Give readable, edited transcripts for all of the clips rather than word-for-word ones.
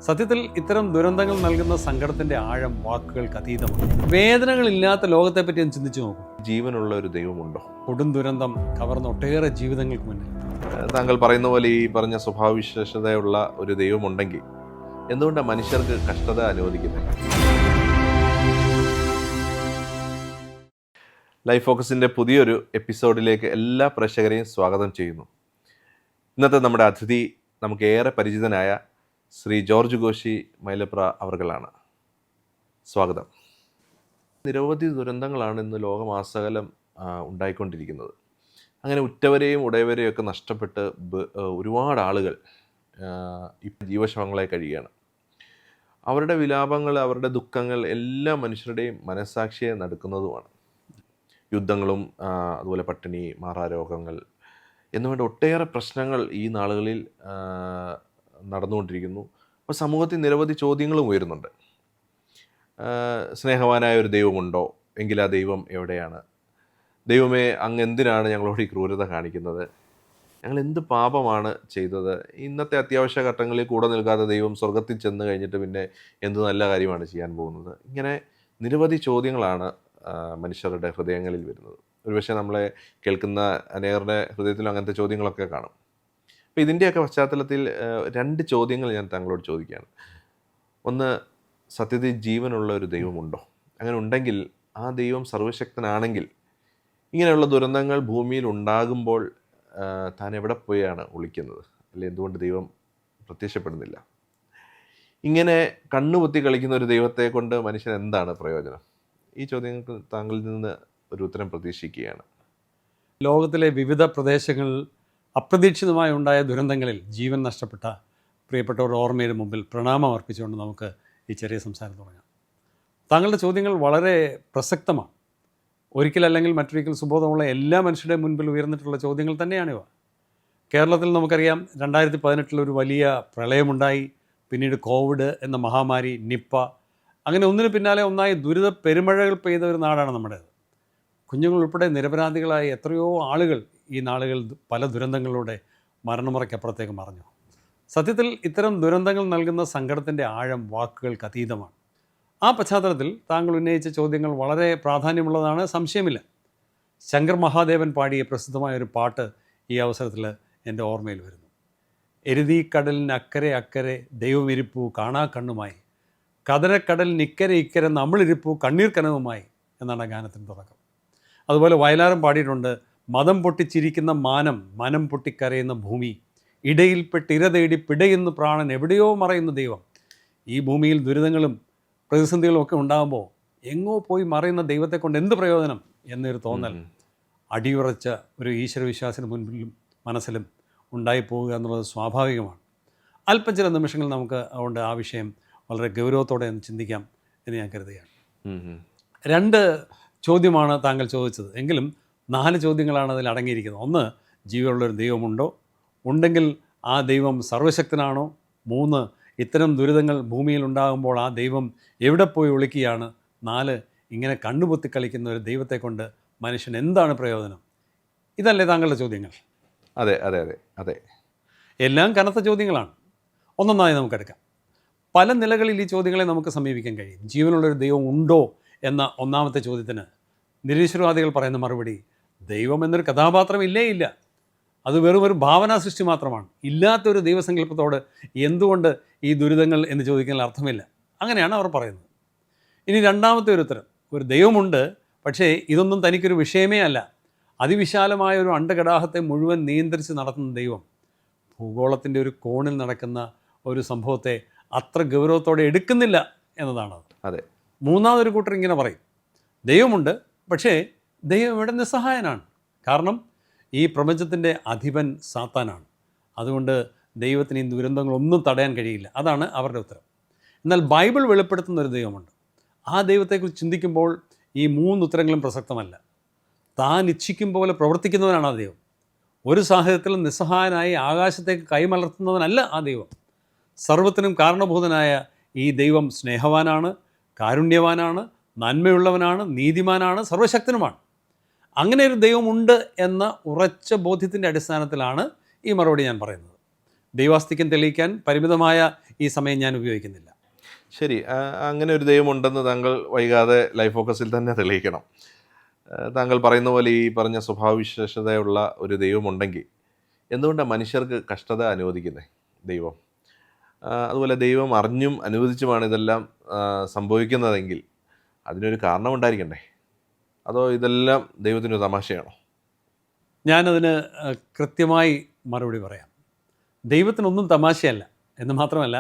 സത്യത്തിൽ ഇത്തരം ദുരന്തങ്ങൾ നൽകുന്ന സങ്കടത്തിന്റെ ആഴം വാക്കുകൾക്ക് അതീതമാണ്. വേദനകളില്ലാത്ത ലോകത്തെപ്പറ്റി ഒന്ന് ചിന്തിച്ചു നോക്കൂ. ജീവനുള്ള ഒരു ദൈവമുണ്ടോ? കൊടും ദുരന്തം കവർന്ന ഒട്ടേറെ ജീവിതങ്ങൾക്ക് മുന്നിൽ താങ്കൾ പറയുന്ന പോലെ ഈ പറഞ്ഞ സ്വഭാവവിശേഷതയുള്ള ഒരു ദൈവമുണ്ടെങ്കിൽ എന്തുകൊണ്ടാണ് മനുഷ്യർക്ക് കഷ്ടത അനുവദിക്കുന്നത്? ലൈഫ് ഫോക്കസിൻ്റെ പുതിയൊരു എപ്പിസോഡിലേക്ക് എല്ലാ പ്രേക്ഷകരെയും സ്വാഗതം ചെയ്യുന്നു. ഇന്നത്തെ നമ്മുടെ അതിഥി നമുക്ക് ഏറെ പരിചിതനായ ശ്രീ ജോർജ് ഘോഷി മൈലപ്ര അവർകളാണ്. സ്വാഗതം. നിരവധി ദുരന്തങ്ങളാണ് ഇന്ന് ലോകമാസകലം ഉണ്ടായിക്കൊണ്ടിരിക്കുന്നത്. അങ്ങനെ ഉറ്റവരെയും ഉടയവരെയും ഒക്കെ നഷ്ടപ്പെട്ട് ഒരുപാട് ആളുകൾ ഇപ്പം ജീവശവങ്ങളായി കഴിയുകയാണ്. അവരുടെ വിലാപങ്ങൾ, അവരുടെ ദുഃഖങ്ങൾ എല്ലാ മനുഷ്യരുടെയും മനസ്സാക്ഷിയെ നടുക്കുന്നതുമാണ്. യുദ്ധങ്ങളും അതുപോലെ പട്ടിണി, മാറാരോഗങ്ങൾ എന്നുവേണ്ട ഒട്ടേറെ പ്രശ്നങ്ങൾ ഈ നാളുകളിൽ നടന്നുകൊണ്ടിരിക്കുന്നു. അപ്പോൾ സമൂഹത്തിൽ നിരവധി ചോദ്യങ്ങളും ഉയരുന്നുണ്ട്. സ്നേഹവാനായ ഒരു ദൈവമുണ്ടോ? എങ്കിൽ ആ ദൈവം എവിടെയാണ്? ദൈവമേ, അങ്ങ് എന്തിനാണ് ഞങ്ങളോട് ഈ ക്രൂരത കാണിക്കുന്നത്? ഞങ്ങൾ എന്ത് പാപമാണ് ചെയ്തത്? ഇന്നത്തെ അത്യാവശ്യ ഘട്ടങ്ങളിൽ കൂടെ നിൽക്കാത്ത ദൈവം സ്വർഗത്തിൽ ചെന്ന് കഴിഞ്ഞിട്ട് പിന്നെ എന്ത് നല്ല കാര്യമാണ് ചെയ്യാൻ പോകുന്നത്? ഇങ്ങനെ നിരവധി ചോദ്യങ്ങളാണ് മനുഷ്യരുടെ ഹൃദയങ്ങളിൽ വരുന്നത്. ഒരുപക്ഷെ നമ്മളെ കേൾക്കുന്ന അനേകരുടെ ഹൃദയത്തിലും അങ്ങനത്തെ ചോദ്യങ്ങളൊക്കെ കാണും. അപ്പോൾ ഇതിൻ്റെയൊക്കെ പശ്ചാത്തലത്തിൽ രണ്ട് ചോദ്യങ്ങൾ ഞാൻ താങ്കളോട് ചോദിക്കുകയാണ്. ഒന്ന്, സത്യത്തിൽ ജീവനുള്ള ഒരു ദൈവമുണ്ടോ? അങ്ങനെ ഉണ്ടെങ്കിൽ ആ ദൈവം സർവശക്തനാണെങ്കിൽ ഇങ്ങനെയുള്ള ദുരന്തങ്ങൾ ഭൂമിയിൽ ഉണ്ടാകുമ്പോൾ താൻ എവിടെ പോയാണ് ഒളിക്കുന്നത്? അല്ലെങ്കിൽ എന്തുകൊണ്ട് ദൈവം പ്രത്യക്ഷപ്പെടുന്നില്ല? ഇങ്ങനെ കണ്ണുപൊത്തി കളിക്കുന്ന ഒരു ദൈവത്തെ കൊണ്ട് മനുഷ്യൻ എന്താണ് പ്രയോജനം? ഈ ചോദ്യങ്ങൾക്ക് താങ്കളിൽ നിന്ന് ഒരു ഉത്തരം പ്രതീക്ഷിക്കുകയാണ്. ലോകത്തിലെ വിവിധ പ്രദേശങ്ങളിൽ അപ്രതീക്ഷിതമായി ഉണ്ടായ ദുരന്തങ്ങളിൽ ജീവൻ നഷ്ടപ്പെട്ട പ്രിയപ്പെട്ടവരുടെ ഓർമ്മയുടെ മുമ്പിൽ പ്രണാമം അർപ്പിച്ചുകൊണ്ട് നമുക്ക് ഈ ചെറിയ സംസാരം തുടങ്ങാം. താങ്കളുടെ ചോദ്യങ്ങൾ വളരെ പ്രസക്തമാണ്. ഒരിക്കലല്ലെങ്കിൽ മറ്റൊരിക്കൽ സുബോധമുള്ള എല്ലാ മനുഷ്യരുടെ മുൻപിൽ ഉയർന്നിട്ടുള്ള ചോദ്യങ്ങൾ തന്നെയാണിവ. കേരളത്തിൽ നമുക്കറിയാം, 2018 ഒരു വലിയ പ്രളയമുണ്ടായി. പിന്നീട് കോവിഡ് എന്ന മഹാമാരി, നിപ്പ, അങ്ങനെ ഒന്നിനു പിന്നാലെ ഒന്നായി ദുരിത പെരുമഴകൾ പെയ്ത ഒരു നാടാണ് നമ്മുടേത്. കുഞ്ഞുങ്ങൾ ഉൾപ്പെടെ നിരപരാധികളായ എത്രയോ ആളുകൾ ഈ നാളുകൾ പല ദുരന്തങ്ങളിലൂടെ മരണമുറയ്ക്കപ്പുറത്തേക്ക് മറഞ്ഞു. സത്യത്തിൽ ഇത്തരം ദുരന്തങ്ങൾ നൽകുന്ന സങ്കടത്തിൻ്റെ ആഴം വാക്കുകൾക്ക് അതീതമാണ്. ആ പശ്ചാത്തലത്തിൽ താങ്കൾ ഉന്നയിച്ച ചോദ്യങ്ങൾ വളരെ പ്രാധാന്യമുള്ളതാണ്, സംശയമില്ല. ശങ്കർ മഹാദേവൻ പാടിയ പ്രസിദ്ധമായ ഒരു പാട്ട് ഈ അവസരത്തിൽ എൻ്റെ ഓർമ്മയിൽ വരുന്നു. എരുതീക്കടലിന് അക്കരെ അക്കരെ ദൈവമിരിപ്പു കാണാ കണ്ണുമായി, കതരക്കടലിന് ഇക്കരെ ഇക്കരെ നമ്മളിരിപ്പു കണ്ണീർ കനവുമായി എന്നാണ് ആ ഗാനത്തിൻ്റെ തുടക്കം. അതുപോലെ വയലാറും പാടിയിട്ടുണ്ട്. മതം പൊട്ടിച്ചിരിക്കുന്ന മാനം, മനം പൊട്ടിക്കരയുന്ന ഭൂമി, ഇടയിൽപ്പെട്ട് ഇര തേടി പിടയുന്ന പ്രാണൻ, എവിടെയോ മറയുന്ന ദൈവം. ഈ ഭൂമിയിൽ ദുരിതങ്ങളും പ്രതിസന്ധികളും ഒക്കെ ഉണ്ടാകുമ്പോൾ എങ്ങോ പോയി മറയുന്ന ദൈവത്തെ കൊണ്ട് എന്ത് പ്രയോജനം എന്നൊരു തോന്നൽ അടിയുറച്ച ഒരു ഈശ്വരവിശ്വാസത്തിന് മുൻപിലും മനസ്സിലും ഉണ്ടായിപ്പോവുക എന്നുള്ളത് സ്വാഭാവികമാണ്. അല്പം ചില നിമിഷങ്ങൾ നമുക്ക് അതുകൊണ്ട് ആ വിഷയം വളരെ ഗൗരവത്തോടെ ഒന്ന് ചിന്തിക്കാം എന്ന് ഞാൻ കരുതുകയാണ്. രണ്ട് ചോദ്യമാണ് താങ്കൾ ചോദിച്ചത്, എങ്കിലും 4 ചോദ്യങ്ങളാണ് അതിൽ അടങ്ങിയിരിക്കുന്നത്. ഒന്ന്, ജീവനുള്ളൊരു ദൈവമുണ്ടോ? ഉണ്ടെങ്കിൽ ആ ദൈവം സർവശക്തനാണോ? 3, ഇത്തരം ദുരിതങ്ങൾ ഭൂമിയിൽ ഉണ്ടാകുമ്പോൾ ആ ദൈവം എവിടെ പോയി ഒളിക്കുകയാണ്? 4, ഇങ്ങനെ കണ്ണുപൊത്തി കളിക്കുന്ന ഒരു ദൈവത്തെ കൊണ്ട് മനുഷ്യൻ എന്താണ് പ്രയോജനം? ഇതല്ലേ താങ്കളുടെ ചോദ്യങ്ങൾ? അതെ അതെ അതെ അതെ എല്ലാം കനത്ത ചോദ്യങ്ങളാണ്. ഒന്നൊന്നായി നമുക്കെടുക്കാം. പല നിലകളിൽ ഈ ചോദ്യങ്ങളെ നമുക്ക് സമീപിക്കാൻ കഴിയും. ജീവനുള്ളൊരു ദൈവം ഉണ്ടോ എന്ന ഒന്നാമത്തെ ചോദ്യത്തിന് നിരീശ്വരവാദികൾ പറയുന്ന മറുപടി, ദൈവം എന്നൊരു കഥാപാത്രം ഇല്ലേ ഇല്ല, അത് വെറും ഒരു ഭാവനാ സൃഷ്ടി മാത്രമാണ്. ഇല്ലാത്തൊരു ദൈവസങ്കല്പത്തോട് എന്തുകൊണ്ട് ഈ ദുരിതങ്ങൾ എന്ന് ചോദിക്കുന്നതിൽ അർത്ഥമില്ല. അങ്ങനെയാണ് അവർ പറയുന്നത്. ഇനി രണ്ടാമത്തെ ഒരു ഉത്തരം, ഒരു ദൈവമുണ്ട്, പക്ഷേ ഇതൊന്നും തനിക്കൊരു വിഷയമേ അല്ല. അതിവിശാലമായ ഒരു അണ്ടകടാഹത്തെ മുഴുവൻ നിയന്ത്രിച്ച് നടത്തുന്ന ദൈവം ഭൂഗോളത്തിൻ്റെ ഒരു കോണിൽ നടക്കുന്ന ഒരു സംഭവത്തെ അത്ര ഗൗരവത്തോടെ എടുക്കുന്നില്ല എന്നതാണ്. അതെ. മൂന്നാമതൊരു കൂട്ടർ ഇങ്ങനെ പറയും, ദൈവമുണ്ട്, പക്ഷേ ദൈവം ഇവിടെ നിസ്സഹായനാണ്. കാരണം ഈ പ്രപഞ്ചത്തിൻ്റെ അധിപൻ സാത്താനാണ്. അതുകൊണ്ട് ദൈവത്തിന് ഈ ദുരന്തങ്ങളൊന്നും തടയാൻ കഴിയില്ല. അതാണ് അവരുടെ ഉത്തരം. എന്നാൽ ബൈബിൾ വെളിപ്പെടുത്തുന്ന ഒരു ദൈവമുണ്ട്. ആ ദൈവത്തെക്കുറിച്ച് ചിന്തിക്കുമ്പോൾ ഈ 3 ഉത്തരങ്ങളും പ്രസക്തമല്ല. താൻ ഇച്ഛിക്കും പോലെ പ്രവർത്തിക്കുന്നവനാണ് ആ ദൈവം. ഒരു സാഹചര്യത്തിലും നിസ്സഹായനായി ആകാശത്തേക്ക് കൈമലർത്തുന്നവനല്ല ആ ദൈവം. സർവ്വത്തിനും കാരണഭൂതനായ ഈ ദൈവം സ്നേഹവാനാണ്, കാരുണ്യവാനാണ്, നന്മയുള്ളവനാണ്, നീതിമാനാണ്, സർവശക്തനുമാണ്. അങ്ങനെ ഒരു ദൈവമുണ്ട് എന്ന ഉറച്ച ബോധ്യത്തിൻ്റെ അടിസ്ഥാനത്തിലാണ് ഈ മറുപടി ഞാൻ പറയുന്നത്. ദൈവാസ്തിക്യം തെളിയിക്കാൻ പരിമിതമായ ഈ സമയം ഞാൻ ഉപയോഗിക്കുന്നില്ല. ശരി, അങ്ങനെ ഒരു ദൈവമുണ്ടെന്ന് താങ്കൾ വൈകാതെ ലൈഫ് ഫോക്കസിൽ തന്നെ തെളിയിക്കണം. താങ്കൾ പറയുന്ന പോലെ ഈ പറഞ്ഞ സ്വഭാവവിശേഷതയുള്ള ഒരു ദൈവമുണ്ടെങ്കിൽ എന്തുകൊണ്ടാണ് മനുഷ്യർക്ക് കഷ്ടത അനുവദിക്കുന്നത് ദൈവം? അതുപോലെ ദൈവം അറിഞ്ഞും അനുവദിച്ചുമാണ് ഇതെല്ലാം സംഭവിക്കുന്നതെങ്കിൽ അതിനൊരു കാരണം ഉണ്ടായിരിക്കണ്ടേ? അതോ ഇതെല്ലാം ദൈവത്തിനൊരു തമാശയാണോ? ഞാനതിന് കൃത്യമായി മറുപടി പറയാം. ദൈവത്തിനൊന്നും തമാശയല്ല എന്ന് മാത്രമല്ല,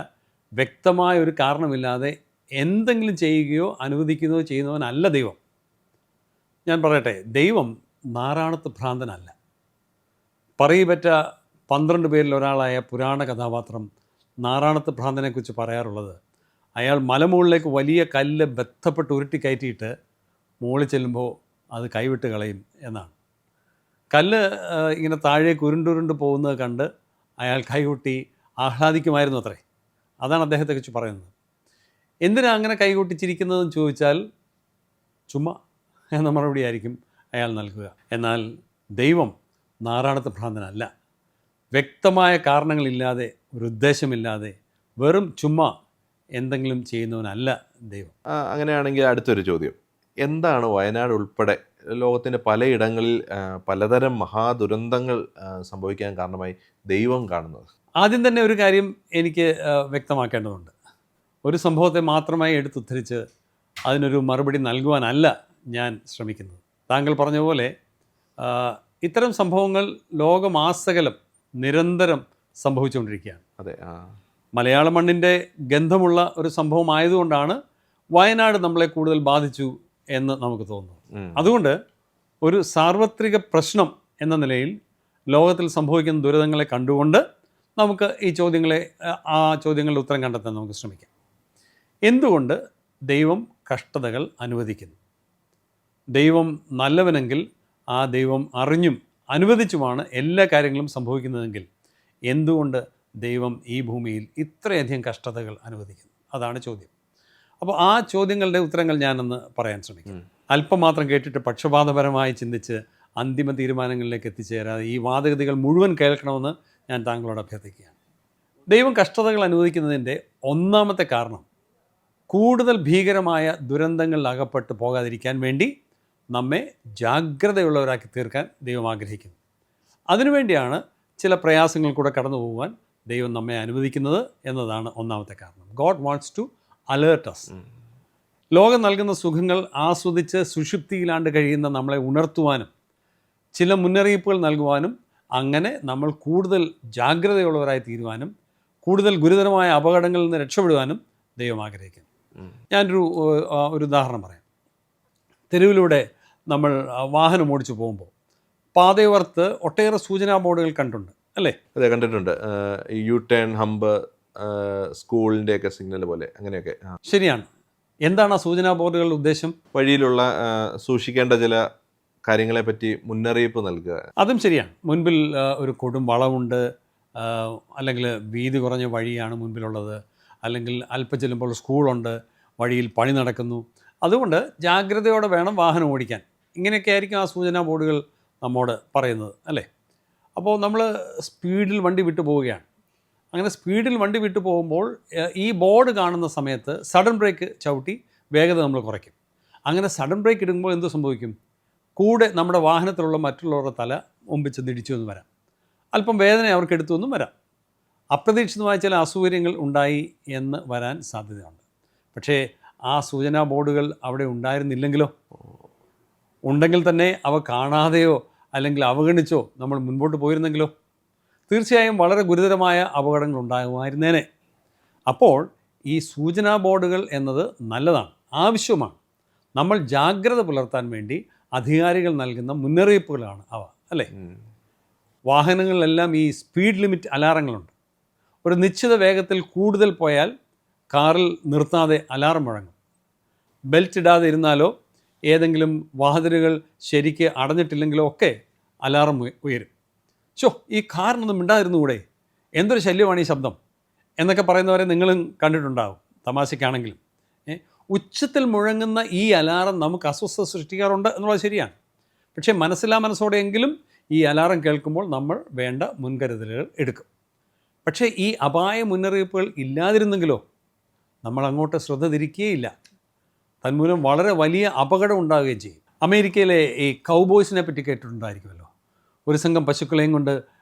വ്യക്തമായ ഒരു കാരണമില്ലാതെ എന്തെങ്കിലും ചെയ്യുകയോ അനുവദിക്കുകയോ ചെയ്യുന്നവനല്ല ദൈവം. ഞാൻ പറയട്ടെ, ദൈവം നാറാണത്ത് ഭ്രാന്തനല്ല. പറയിപ്പറ്റ 12 പേരിൽ ഒരാളായ പുരാണ കഥാപാത്രം നാറാണത്ത് ഭ്രാന്തനെക്കുറിച്ച് പറയാറുള്ളത്, അയാൾ മലമുകളിലേക്ക് വലിയ കല്ല് ബന്ധപ്പെട്ട് ഉരുട്ടി കയറ്റിയിട്ട് മുകളിൽ ചെല്ലുമ്പോൾ അത് കൈവിട്ട് കളയും എന്നാണ്. കല്ല് ഇങ്ങനെ താഴേക്ക് ഉരുണ്ടുരുണ്ട് പോകുന്നത് കണ്ട് അയാൾ കൈകൊട്ടി ആഹ്ലാദിക്കുമായിരുന്നു അത്രേ. അതാണ് അദ്ദേഹത്തെക്കുറിച്ച് പറയുന്നത്. എന്തിനാണ് അങ്ങനെ കൈകൊട്ടിച്ചിരിക്കുന്നതെന്ന് ചോദിച്ചാൽ ചുമ്മാ എന്ന മറുപടി ആയിരിക്കും അയാൾ നൽകുക. എന്നാൽ ദൈവം നാറാണത്ത് ഭ്രാന്തനല്ല. വ്യക്തമായ കാരണങ്ങളില്ലാതെ, ഒരു ഉദ്ദേശമില്ലാതെ, വെറും ചുമ്മാ എന്തെങ്കിലും ചെയ്യുന്നവനല്ല ദൈവം. അങ്ങനെയാണെങ്കിൽ അടുത്തൊരു ചോദ്യം, എന്താണ് വയനാട് ഉൾപ്പെടെ ലോകത്തിൻ്റെ പലയിടങ്ങളിൽ പലതരം മഹാദുരന്തങ്ങൾ സംഭവിക്കാൻ കാരണമായി ദൈവം കാണുന്നത്? ആദ്യം തന്നെ ഒരു കാര്യം എനിക്ക് വ്യക്തമാക്കേണ്ടതുണ്ട്. ഒരു സംഭവത്തെ മാത്രമായി എടുത്തുദ്ധരിച്ച് അതിനൊരു മറുപടി നൽകുവാനല്ല ഞാൻ ശ്രമിക്കുന്നത്. താങ്കൾ പറഞ്ഞ പോലെ ഇത്തരം സംഭവങ്ങൾ ലോകമാസകലം നിരന്തരം സംഭവിച്ചുകൊണ്ടിരിക്കുകയാണ്. അതെ. മലയാള മണ്ണിൻ്റെ ഗന്ധമുള്ള ഒരു സംഭവമായതുകൊണ്ടാണ് വയനാട് നമ്മളെ കൂടുതൽ ബാധിച്ചു എന്ന് നമുക്ക് തോന്നുന്നു. അതുകൊണ്ട് ഒരു സാർവത്രിക പ്രശ്നം എന്ന നിലയിൽ ലോകത്തിൽ സംഭവിക്കുന്ന ദുരിതങ്ങളെ കണ്ടുകൊണ്ട് നമുക്ക് ഈ ചോദ്യങ്ങളുടെ ഉത്തരം കണ്ടെത്താൻ നമുക്ക് ശ്രമിക്കാം. എന്തുകൊണ്ട് ദൈവം കഷ്ടതകൾ അനുവദിക്കുന്നു? ദൈവം നല്ലവനെങ്കിൽ ആ ദൈവം അറിഞ്ഞും അനുവദിച്ചുമാണ് എല്ലാ കാര്യങ്ങളും സംഭവിക്കുന്നതെങ്കിൽ എന്തുകൊണ്ട് ദൈവം ഈ ഭൂമിയിൽ ഇത്രയധികം കഷ്ടതകൾ അനുവദിക്കുന്നു? അതാണ് ചോദ്യം. അപ്പോൾ ആ ചോദ്യങ്ങളുടെ ഉത്തരങ്ങൾ ഞാനൊന്ന് പറയാൻ ശ്രമിക്കും. അല്പം മാത്രം കേട്ടിട്ട് പക്ഷപാതപരമായി ചിന്തിച്ച് അന്തിമ തീരുമാനങ്ങളിലേക്ക് എത്തിച്ചേരാതെ ഈ വാദഗതികൾ മുഴുവൻ കേൾക്കണമെന്ന് ഞാൻ താങ്കളോട് അഭ്യർത്ഥിക്കുകയാണ്. ദൈവം കഷ്ടതകൾ അനുവദിക്കുന്നതിൻ്റെ ഒന്നാമത്തെ കാരണം കൂടുതൽ ഭീകരമായ ദുരന്തങ്ങളിൽ അകപ്പെട്ട് പോകാതിരിക്കാൻ വേണ്ടി നമ്മെ ജാഗ്രതയുള്ളവരാക്കി തീർക്കാൻ ദൈവം ആഗ്രഹിക്കുന്നു. അതിനുവേണ്ടിയാണ് ചില പ്രയാസങ്ങൾ കൂടെ കടന്നു പോകുവാൻ ദൈവം നമ്മെ അനുവദിക്കുന്നത് എന്നതാണ് ഒന്നാമത്തെ കാരണം. God wants to alert us. ലോകം നൽകുന്ന സുഖങ്ങൾ ആസ്വദിച്ച് സുഷുപ്തിയിലാണ്ട് കഴിയുന്ന നമ്മളെ ഉണർത്തുവാനും ചില മുന്നറിയിപ്പുകൾ നൽകുവാനും അങ്ങനെ നമ്മൾ കൂടുതൽ ജാഗ്രതയുള്ളവരായി തീരുവാനും കൂടുതൽ ഗുരുതരമായ അപകടങ്ങളിൽ നിന്ന് രക്ഷപ്പെടുവാനും ദൈവം ആഗ്രഹിക്കുന്നു. ഞാനൊരു ഉദാഹരണം പറയാം. തെരുവിലൂടെ നമ്മൾ വാഹനം ഓടിച്ചു പോകുമ്പോൾ പാതയോർത്ത് ഒട്ടേറെ സൂചനാ ബോർഡുകൾ കണ്ടിട്ടുണ്ട്, അല്ലേ? അതെ, കണ്ടിട്ടുണ്ട്. യു ടേൺ, ഹമ്പ്, സ്കൂളിൻ്റെയൊക്കെ സിഗ്നൽ പോലെ അങ്ങനെയൊക്കെ. ശരിയാണ്. എന്താണ് ആ സൂചനാ ബോർഡുകളുടെ ഉദ്ദേശം? വഴിയിലുള്ള സൂക്ഷിക്കേണ്ട ചില കാര്യങ്ങളെപ്പറ്റി മുന്നറിയിപ്പ് നൽകുക. അതും ശരിയാണ്. മുൻപിൽ ഒരു കൊടും വളവുണ്ട്, അല്ലെങ്കിൽ വീതി കുറഞ്ഞ വഴിയാണ് മുൻപിലുള്ളത്, അല്ലെങ്കിൽ അല്പം ചെല്ലുമ്പോൾ സ്കൂളുണ്ട്, വഴിയിൽ പണി നടക്കുന്നു, അതുകൊണ്ട് ജാഗ്രതയോടെ വേണം വാഹനം ഓടിക്കാൻ. ഇങ്ങനെയൊക്കെ ആയിരിക്കും ആ സൂചനാ ബോർഡുകൾ നമ്മോട് പറയുന്നത്, അല്ലേ? അപ്പോൾ നമ്മൾ സ്പീഡിൽ വണ്ടി വിട്ടു പോവുകയാണ്. അങ്ങനെ സ്പീഡിൽ വണ്ടി വിട്ടു പോകുമ്പോൾ ഈ ബോർഡ് കാണുന്ന സമയത്ത് സഡൻ ബ്രേക്ക് ചവിട്ടി വേഗത നമ്മൾ കുറയ്ക്കും. അങ്ങനെ സഡൻ ബ്രേക്ക് ഇടുമ്പോൾ എന്ത് സംഭവിക്കും? കൂടെ നമ്മുടെ വാഹനത്തിലുള്ള മറ്റുള്ളവരുടെ തല മുമ്പിൽ ചെന്നിടിച്ചു എന്ന് വരാം. അല്പം വേദന അവർക്ക് എടുത്തു എന്നും വരാം. അപ്രതീക്ഷിതമായ ചില അസൗകര്യങ്ങൾ ഉണ്ടായി എന്ന് വരാൻ സാധ്യതയുണ്ട്. പക്ഷേ ആ സൂചനാ ബോർഡുകൾ അവിടെ ഉണ്ടായിരുന്നില്ലെങ്കിലോ? ഉണ്ടെങ്കിൽ തന്നെ അവ കാണാതെയോ അല്ലെങ്കിൽ അവഗണിച്ചോ നമ്മൾ മുൻപോട്ട് പോയിരുന്നെങ്കിലോ തീർച്ചയായും വളരെ ഗുരുതരമായ അപകടങ്ങൾ ഉണ്ടാകുമായിരുന്നേനെ. അപ്പോൾ ഈ സൂചനാ ബോർഡുകൾ എന്നത് നല്ലതാണ്, ആവശ്യമാണ്. നമ്മൾ ജാഗ്രത പുലർത്താൻ വേണ്ടി അധികാരികൾ നൽകുന്ന മുന്നറിയിപ്പുകളാണ് അവ, അല്ലേ? വാഹനങ്ങളിലെല്ലാം ഈ സ്പീഡ് ലിമിറ്റ് അലാറങ്ങളുണ്ട്. ഒരു നിശ്ചിത വേഗത്തിൽ കൂടുതൽ പോയാൽ കാറിൽ നിർത്താതെ അലാറം മുഴങ്ങും. ബെൽറ്റ് ഇടാതെ ഇരുന്നാലോ ഏതെങ്കിലും വാതിലുകൾ ശരിക്ക് അടഞ്ഞിട്ടില്ലെങ്കിലോ ഒക്കെ അലാറം ഉയരും. ഈ കാറിനൊന്നും മിണ്ടാതിരുന്നുകൂടെ, എന്തൊരു ശല്യമാണ് ഈ ശബ്ദം എന്നൊക്കെ പറയുന്നവരെ നിങ്ങളും കണ്ടിട്ടുണ്ടാകും, തമാശയ്ക്കാണെങ്കിലും. ഉച്ചത്തിൽ മുഴങ്ങുന്ന ഈ അലാറം നമുക്ക് അസ്വസ്ഥത സൃഷ്ടിക്കാറുണ്ട് എന്നുള്ളത് ശരിയാണ്. പക്ഷേ മനസ്സില്ലാ മനസ്സോടെയെങ്കിലും ഈ അലാറം കേൾക്കുമ്പോൾ നമ്മൾ വേണ്ട മുൻകരുതലുകൾ എടുക്കും. പക്ഷേ ഈ അപായ മുന്നറിയിപ്പുകൾ ഇല്ലാതിരുന്നെങ്കിലോ നമ്മൾ അങ്ങോട്ട് ശ്രദ്ധ തിരിക്കുകയില്ല. തന്മൂലം വളരെ വലിയ അപകടം ഉണ്ടാവുകയും ചെയ്യും. അമേരിക്കയിലെ ഈ കൗബോയ്സിനെ പറ്റി കേട്ടിട്ടുണ്ടായിരിക്കുമല്ലോ. ഒരു സംഘം പശുക്കളെയും കൊണ്ട്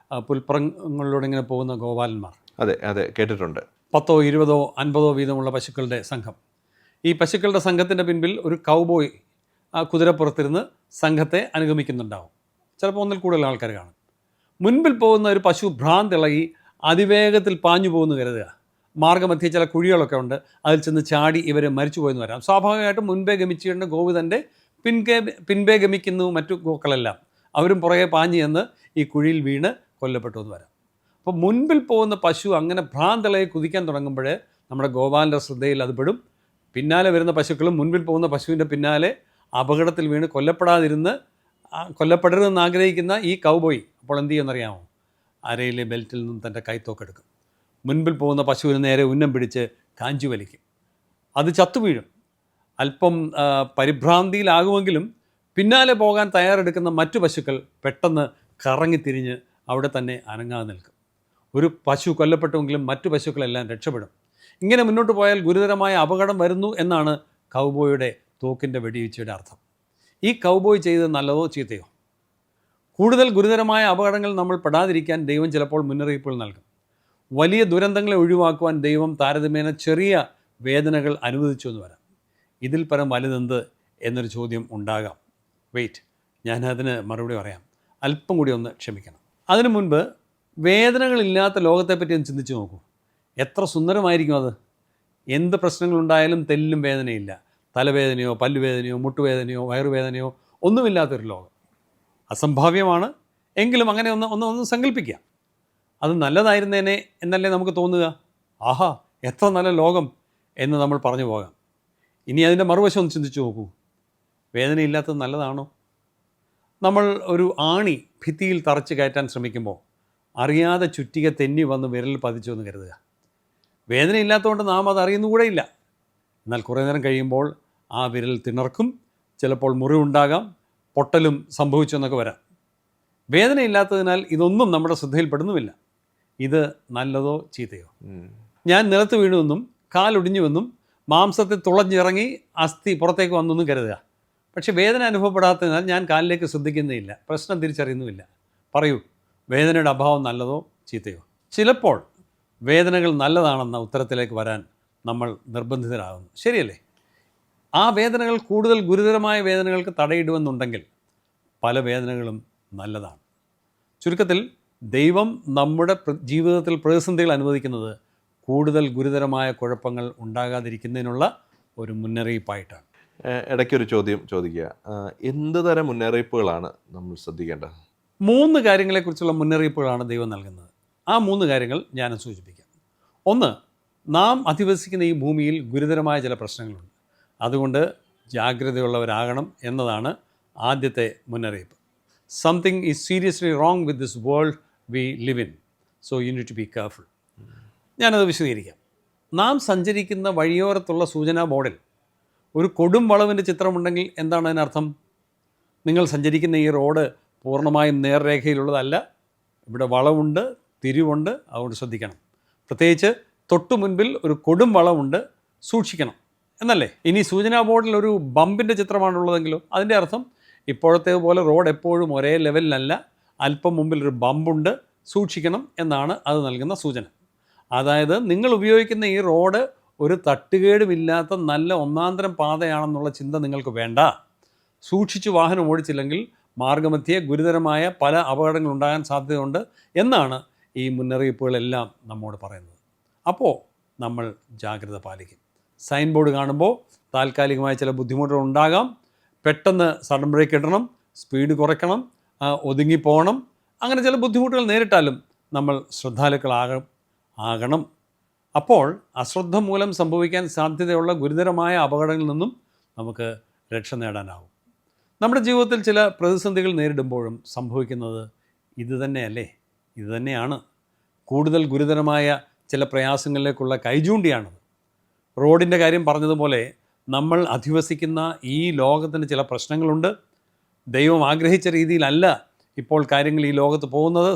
പുൽപ്പുറങ്ങളിലൂടെ ഇങ്ങനെ പോകുന്ന ഗോപാലന്മാർ. അതെ അതെ, കേട്ടിട്ടുണ്ട്. 10, 20, 50 വീതമുള്ള പശുക്കളുടെ സംഘം. ഈ പശുക്കളുടെ സംഘത്തിൻ്റെ പിൻപിൽ ഒരു കൗബോയ് ആ കുതിരപ്പുറത്തിരുന്ന് സംഘത്തെ അനുഗമിക്കുന്നുണ്ടാവും. ചിലപ്പോൾ ഒന്നിൽ കൂടുതൽ ആൾക്കാർ കാണും. മുൻപിൽ പോകുന്ന ഒരു പശു ഭ്രാന്തിളകി അതിവേഗത്തിൽ പാഞ്ഞു പോകുന്നു കരുതുക. മാർഗ്ഗമധ്യേ ചില കുഴികളൊക്കെ ഉണ്ട്, അതിൽ ചെന്ന് ചാടി ഇവർ മരിച്ചു പോയെന്ന് വരാം. സ്വാഭാവികമായിട്ടും മുൻപേ ഗമിച്ചുകൊണ്ട് ഗോവിതൻ്റെ പിൻപേ ഗമിക്കുന്നു മറ്റു ഗോക്കളെല്ലാം. അവരും പുറകെ പാഞ്ഞു ചെന്ന് ഈ കുഴിയിൽ വീണ് കൊല്ലപ്പെട്ടു എന്ന് വരാം. അപ്പോൾ മുൻപിൽ പോകുന്ന പശു അങ്ങനെ ഭ്രാന്തളയെ കുതിക്കാൻ തുടങ്ങുമ്പോൾ നമ്മുടെ ഗോപാലൻ്റെ ശ്രദ്ധയിൽ അത് പെടും. പിന്നാലെ വരുന്ന പശുക്കളും മുൻപിൽ പോകുന്ന പശുവിൻ്റെ പിന്നാലെ അപകടത്തിൽ വീണ് കൊല്ലപ്പെടരുതെന്ന് ആഗ്രഹിക്കുന്ന ഈ കൗബോയ് അപ്പോൾ എന്ത് ചെയ്യുമെന്നറിയാമോ? അരയിലെ ബെൽറ്റിൽ നിന്നും തൻ്റെ കൈത്തോക്കെടുക്കും. മുൻപിൽ പോകുന്ന പശുവിന് നേരെ ഉന്നം പിടിച്ച് കാഞ്ചി വലിക്കും. അത് ചത്തുവീഴും. അല്പം പരിഭ്രാന്തിയിലാകുമെങ്കിലും പിന്നാലെ പോകാൻ തയ്യാറെടുക്കുന്ന മറ്റു പശുക്കൾ പെട്ടെന്ന് കറങ്ങിത്തിരിഞ്ഞ് അവിടെ തന്നെ അനങ്ങാതെ നിൽക്കും. ഒരു പശു കൊല്ലപ്പെട്ടുവെങ്കിലും മറ്റു പശുക്കളെല്ലാം രക്ഷപ്പെടും. ഇങ്ങനെ മുന്നോട്ട് പോയാൽ ഗുരുതരമായ അപകടം വരുന്നു എന്നാണ് കൗബോയുടെ തോക്കിൻ്റെ വെടിവീഴ്ചയുടെ അർത്ഥം. ഈ കൗബോയ് ചെയ്തത് നല്ലതോ ചീത്തയോ? കൂടുതൽ ഗുരുതരമായ അപകടങ്ങൾ നമ്മൾ പെടാതിരിക്കാൻ ദൈവം ചിലപ്പോൾ മുന്നറിയിപ്പുകൾ നൽകും. വലിയ ദുരന്തങ്ങളെ ഒഴിവാക്കുവാൻ ദൈവം താരതമ്യേന ചെറിയ വേദനകൾ അനുവദിച്ചു എന്ന് വരാം. ഇതിൽ പരം വലുതെന്ത് എന്നൊരു ചോദ്യം ഉണ്ടാകാം. വെയിറ്റ്, ഞാനതിന് മറുപടി പറയാം. അല്പം കൂടി ഒന്ന് ക്ഷമിക്കണം. അതിനു മുൻപ് വേദനകളില്ലാത്ത ലോകത്തെപ്പറ്റി ഒന്ന് ചിന്തിച്ച് നോക്കൂ. എത്ര സുന്ദരമായിരിക്കും അത്. എന്ത് പ്രശ്നങ്ങളുണ്ടായാലും തെല്ലും വേദനയില്ല. തലവേദനയോ പല്ലുവേദനയോ മുട്ടുവേദനയോ വയറുവേദനയോ ഒന്നുമില്ലാത്തൊരു ലോകം. അസംഭാവ്യമാണ്, എങ്കിലും അങ്ങനെ ഒന്ന് സങ്കല്പിക്കുക. അത് നല്ലതായിരുന്നേനെ എന്നല്ലേ നമുക്ക് തോന്നുക. ആഹാ, എത്ര നല്ല ലോകം എന്ന് നമ്മൾ പറഞ്ഞു പോകാം. ഇനി അതിൻ്റെ മറുവശം ഒന്ന് ചിന്തിച്ചു നോക്കൂ. വേദനയില്ലാത്തത് നല്ലതാണോ? നമ്മൾ ഒരു ആണി ഭിത്തിയിൽ തറച്ച് കയറ്റാൻ ശ്രമിക്കുമ്പോൾ അറിയാതെ ചുറ്റിക തെന്നി വന്ന് വിരലിൽ പതിച്ചു എന്ന് കരുതുക. വേദനയില്ലാത്തതുകൊണ്ട് നാം അത് അറിയുന്നുകൂടെയില്ല. എന്നാൽ കുറേ നേരം കഴിയുമ്പോൾ ആ വിരൽ തിണർക്കും, ചിലപ്പോൾ മുറിവുണ്ടാകാം, പൊട്ടലും സംഭവിച്ചെന്നൊക്കെ വരാം. വേദനയില്ലാത്തതിനാൽ ഇതൊന്നും നമ്മുടെ ശ്രദ്ധയിൽപ്പെടുന്നുമില്ല. ഇത് നല്ലതോ ചീത്തയോ? ഞാൻ നിലത്ത് വീണുവെന്നും കാലൊടിഞ്ഞുവെന്നും മാംസത്തിൽ തുളഞ്ഞിറങ്ങി അസ്ഥി പുറത്തേക്ക് വന്നെന്നും കരുതുക. പക്ഷേ വേദന അനുഭവപ്പെടാത്തതിനാൽ ഞാൻ കാലിലേക്ക് ശ്രദ്ധിക്കുന്നേയില്ല, പ്രശ്നം തിരിച്ചറിയുന്നുമില്ല. പറയൂ, വേദനയുടെ അഭാവം നല്ലതോ ചീത്തയോ? ചിലപ്പോൾ വേദനകൾ നല്ലതാണെന്ന ഉത്തരത്തിലേക്ക് വരാൻ നമ്മൾ നിർബന്ധിതരാകുന്നു. ശരിയല്ലേ? ആ വേദനകൾ കൂടുതൽ ഗുരുതരമായ വേദനകൾക്ക് തടയിടുമെന്നുണ്ടെങ്കിൽ പല വേദനകളും നല്ലതാണ്. ചുരുക്കത്തിൽ ദൈവം നമ്മുടെ ജീവിതത്തിൽ പ്രതിസന്ധികൾ അനുവദിക്കുന്നത് കൂടുതൽ ഗുരുതരമായ കുഴപ്പങ്ങൾ ഉണ്ടാകാതിരിക്കുന്നതിനുള്ള ഒരു മുന്നറിയിപ്പായിട്ടാണ്. ഇടയ്ക്കൊരു ചോദ്യം ചോദിക്കുക. എന്ത് തരം മുന്നറിയിപ്പുകളാണ് നമ്മൾ ശ്രദ്ധിക്കേണ്ടത്? 3 കാര്യങ്ങളെക്കുറിച്ചുള്ള മുന്നറിയിപ്പുകളാണ് ദൈവം നൽകുന്നത്. ആ 3 കാര്യങ്ങൾ ഞാൻ സൂചിപ്പിക്കാം. ഒന്ന്, നാം അധിവസിക്കുന്ന ഈ ഭൂമിയിൽ ഗുരുതരമായ ചില പ്രശ്നങ്ങളുണ്ട്. അതുകൊണ്ട് ജാഗ്രതയുള്ളവരാകണം എന്നതാണ് ആദ്യത്തെ മുന്നറിയിപ്പ്. Something is seriously wrong with this world we live in, so you need to be careful. ഞാനത് വിശദീകരിക്കാം. നാം സഞ്ചരിക്കുന്ന വഴിയോരത്തുള്ള സൂചനാ ബോർഡിൽ ഒരു കൊടും വളവിൻ്റെ ചിത്രമുണ്ടെങ്കിൽ എന്താണ് അതിനർത്ഥം? നിങ്ങൾ സഞ്ചരിക്കുന്ന ഈ റോഡ് പൂർണ്ണമായും നേർരേഖയിലുള്ളതല്ല, ഇവിടെ വളവുണ്ട്, തിരിവുണ്ട്, അതുകൊണ്ട് ശ്രദ്ധിക്കണം. പ്രത്യേകിച്ച് തൊട്ടു മുൻപിൽ ഒരു കൊടും വളവുണ്ട്, സൂക്ഷിക്കണം എന്നല്ലേ? ഇനി സൂചനാ ബോർഡിൽ ഒരു ബമ്പിൻ്റെ ചിത്രമാണുള്ളതെങ്കിലോ അതിൻ്റെ അർത്ഥം ഇപ്പോഴത്തേതുപോലെ റോഡ് എപ്പോഴും ഒരേ ലെവലിലല്ല, അല്പം മുമ്പിൽ ഒരു ബമ്പുണ്ട്, സൂക്ഷിക്കണം എന്നാണ് അത് നൽകുന്ന സൂചന. അതായത് നിങ്ങൾ ഉപയോഗിക്കുന്ന ഈ റോഡ് ഒരു തട്ടുകേടുമില്ലാത്ത നല്ല ഒന്നാന്തരം പാതയാണെന്നുള്ള ചിന്ത നിങ്ങൾക്ക് വേണ്ട. സൂക്ഷിച്ച് വാഹനം ഓടിച്ചില്ലെങ്കിൽ മാർഗ്ഗമധ്യേ ഗുരുതരമായ പല അപകടങ്ങൾ ഉണ്ടാകാൻ സാധ്യതയുണ്ട് എന്നാണ് ഈ മുന്നറിയിപ്പുകളെല്ലാം നമ്മോട് പറയുന്നത്. അപ്പോൾ നമ്മൾ ജാഗ്രത പാലിക്കും. സൈൻ ബോർഡ് കാണുമ്പോൾ താൽക്കാലികമായ ചില ബുദ്ധിമുട്ടുകൾ ഉണ്ടാകാം. പെട്ടെന്ന് സഡൻ ബ്രേക്ക് ഇടണം, സ്പീഡ് കുറയ്ക്കണം, ഒതുങ്ങിപ്പോകണം. അങ്ങനെ ചില ബുദ്ധിമുട്ടുകൾ നേരിട്ടാലും നമ്മൾ ശ്രദ്ധാലുക്കളാകണം. അപ്പോൾ അശ്രദ്ധ മൂലം സംഭവിക്കാൻ സാധ്യതയുള്ള ഗുരുതരമായ അപകടങ്ങളിൽ നിന്നും നമുക്ക് രക്ഷ നേടാനാവും. നമ്മുടെ ജീവിതത്തിൽ ചില പ്രതിസന്ധികൾ നേരിടുമ്പോഴും സംഭവിക്കുന്നത് ഇതുതന്നെയല്ലേ? ഇതുതന്നെയാണ്. കൂടുതൽ ഗുരുതരമായ ചില പ്രയാസങ്ങളിലേക്കുള്ള കൈചൂണ്ടിയാണത്. റോഡിൻ്റെ കാര്യം പറഞ്ഞതുപോലെ നമ്മൾ അധിവസിക്കുന്ന ഈ ലോകത്തിന് ചില പ്രശ്നങ്ങളുണ്ട്. ദൈവം ആഗ്രഹിച്ച രീതിയിലല്ല ഇപ്പോൾ കാര്യങ്ങൾ ഈ ലോകത്ത്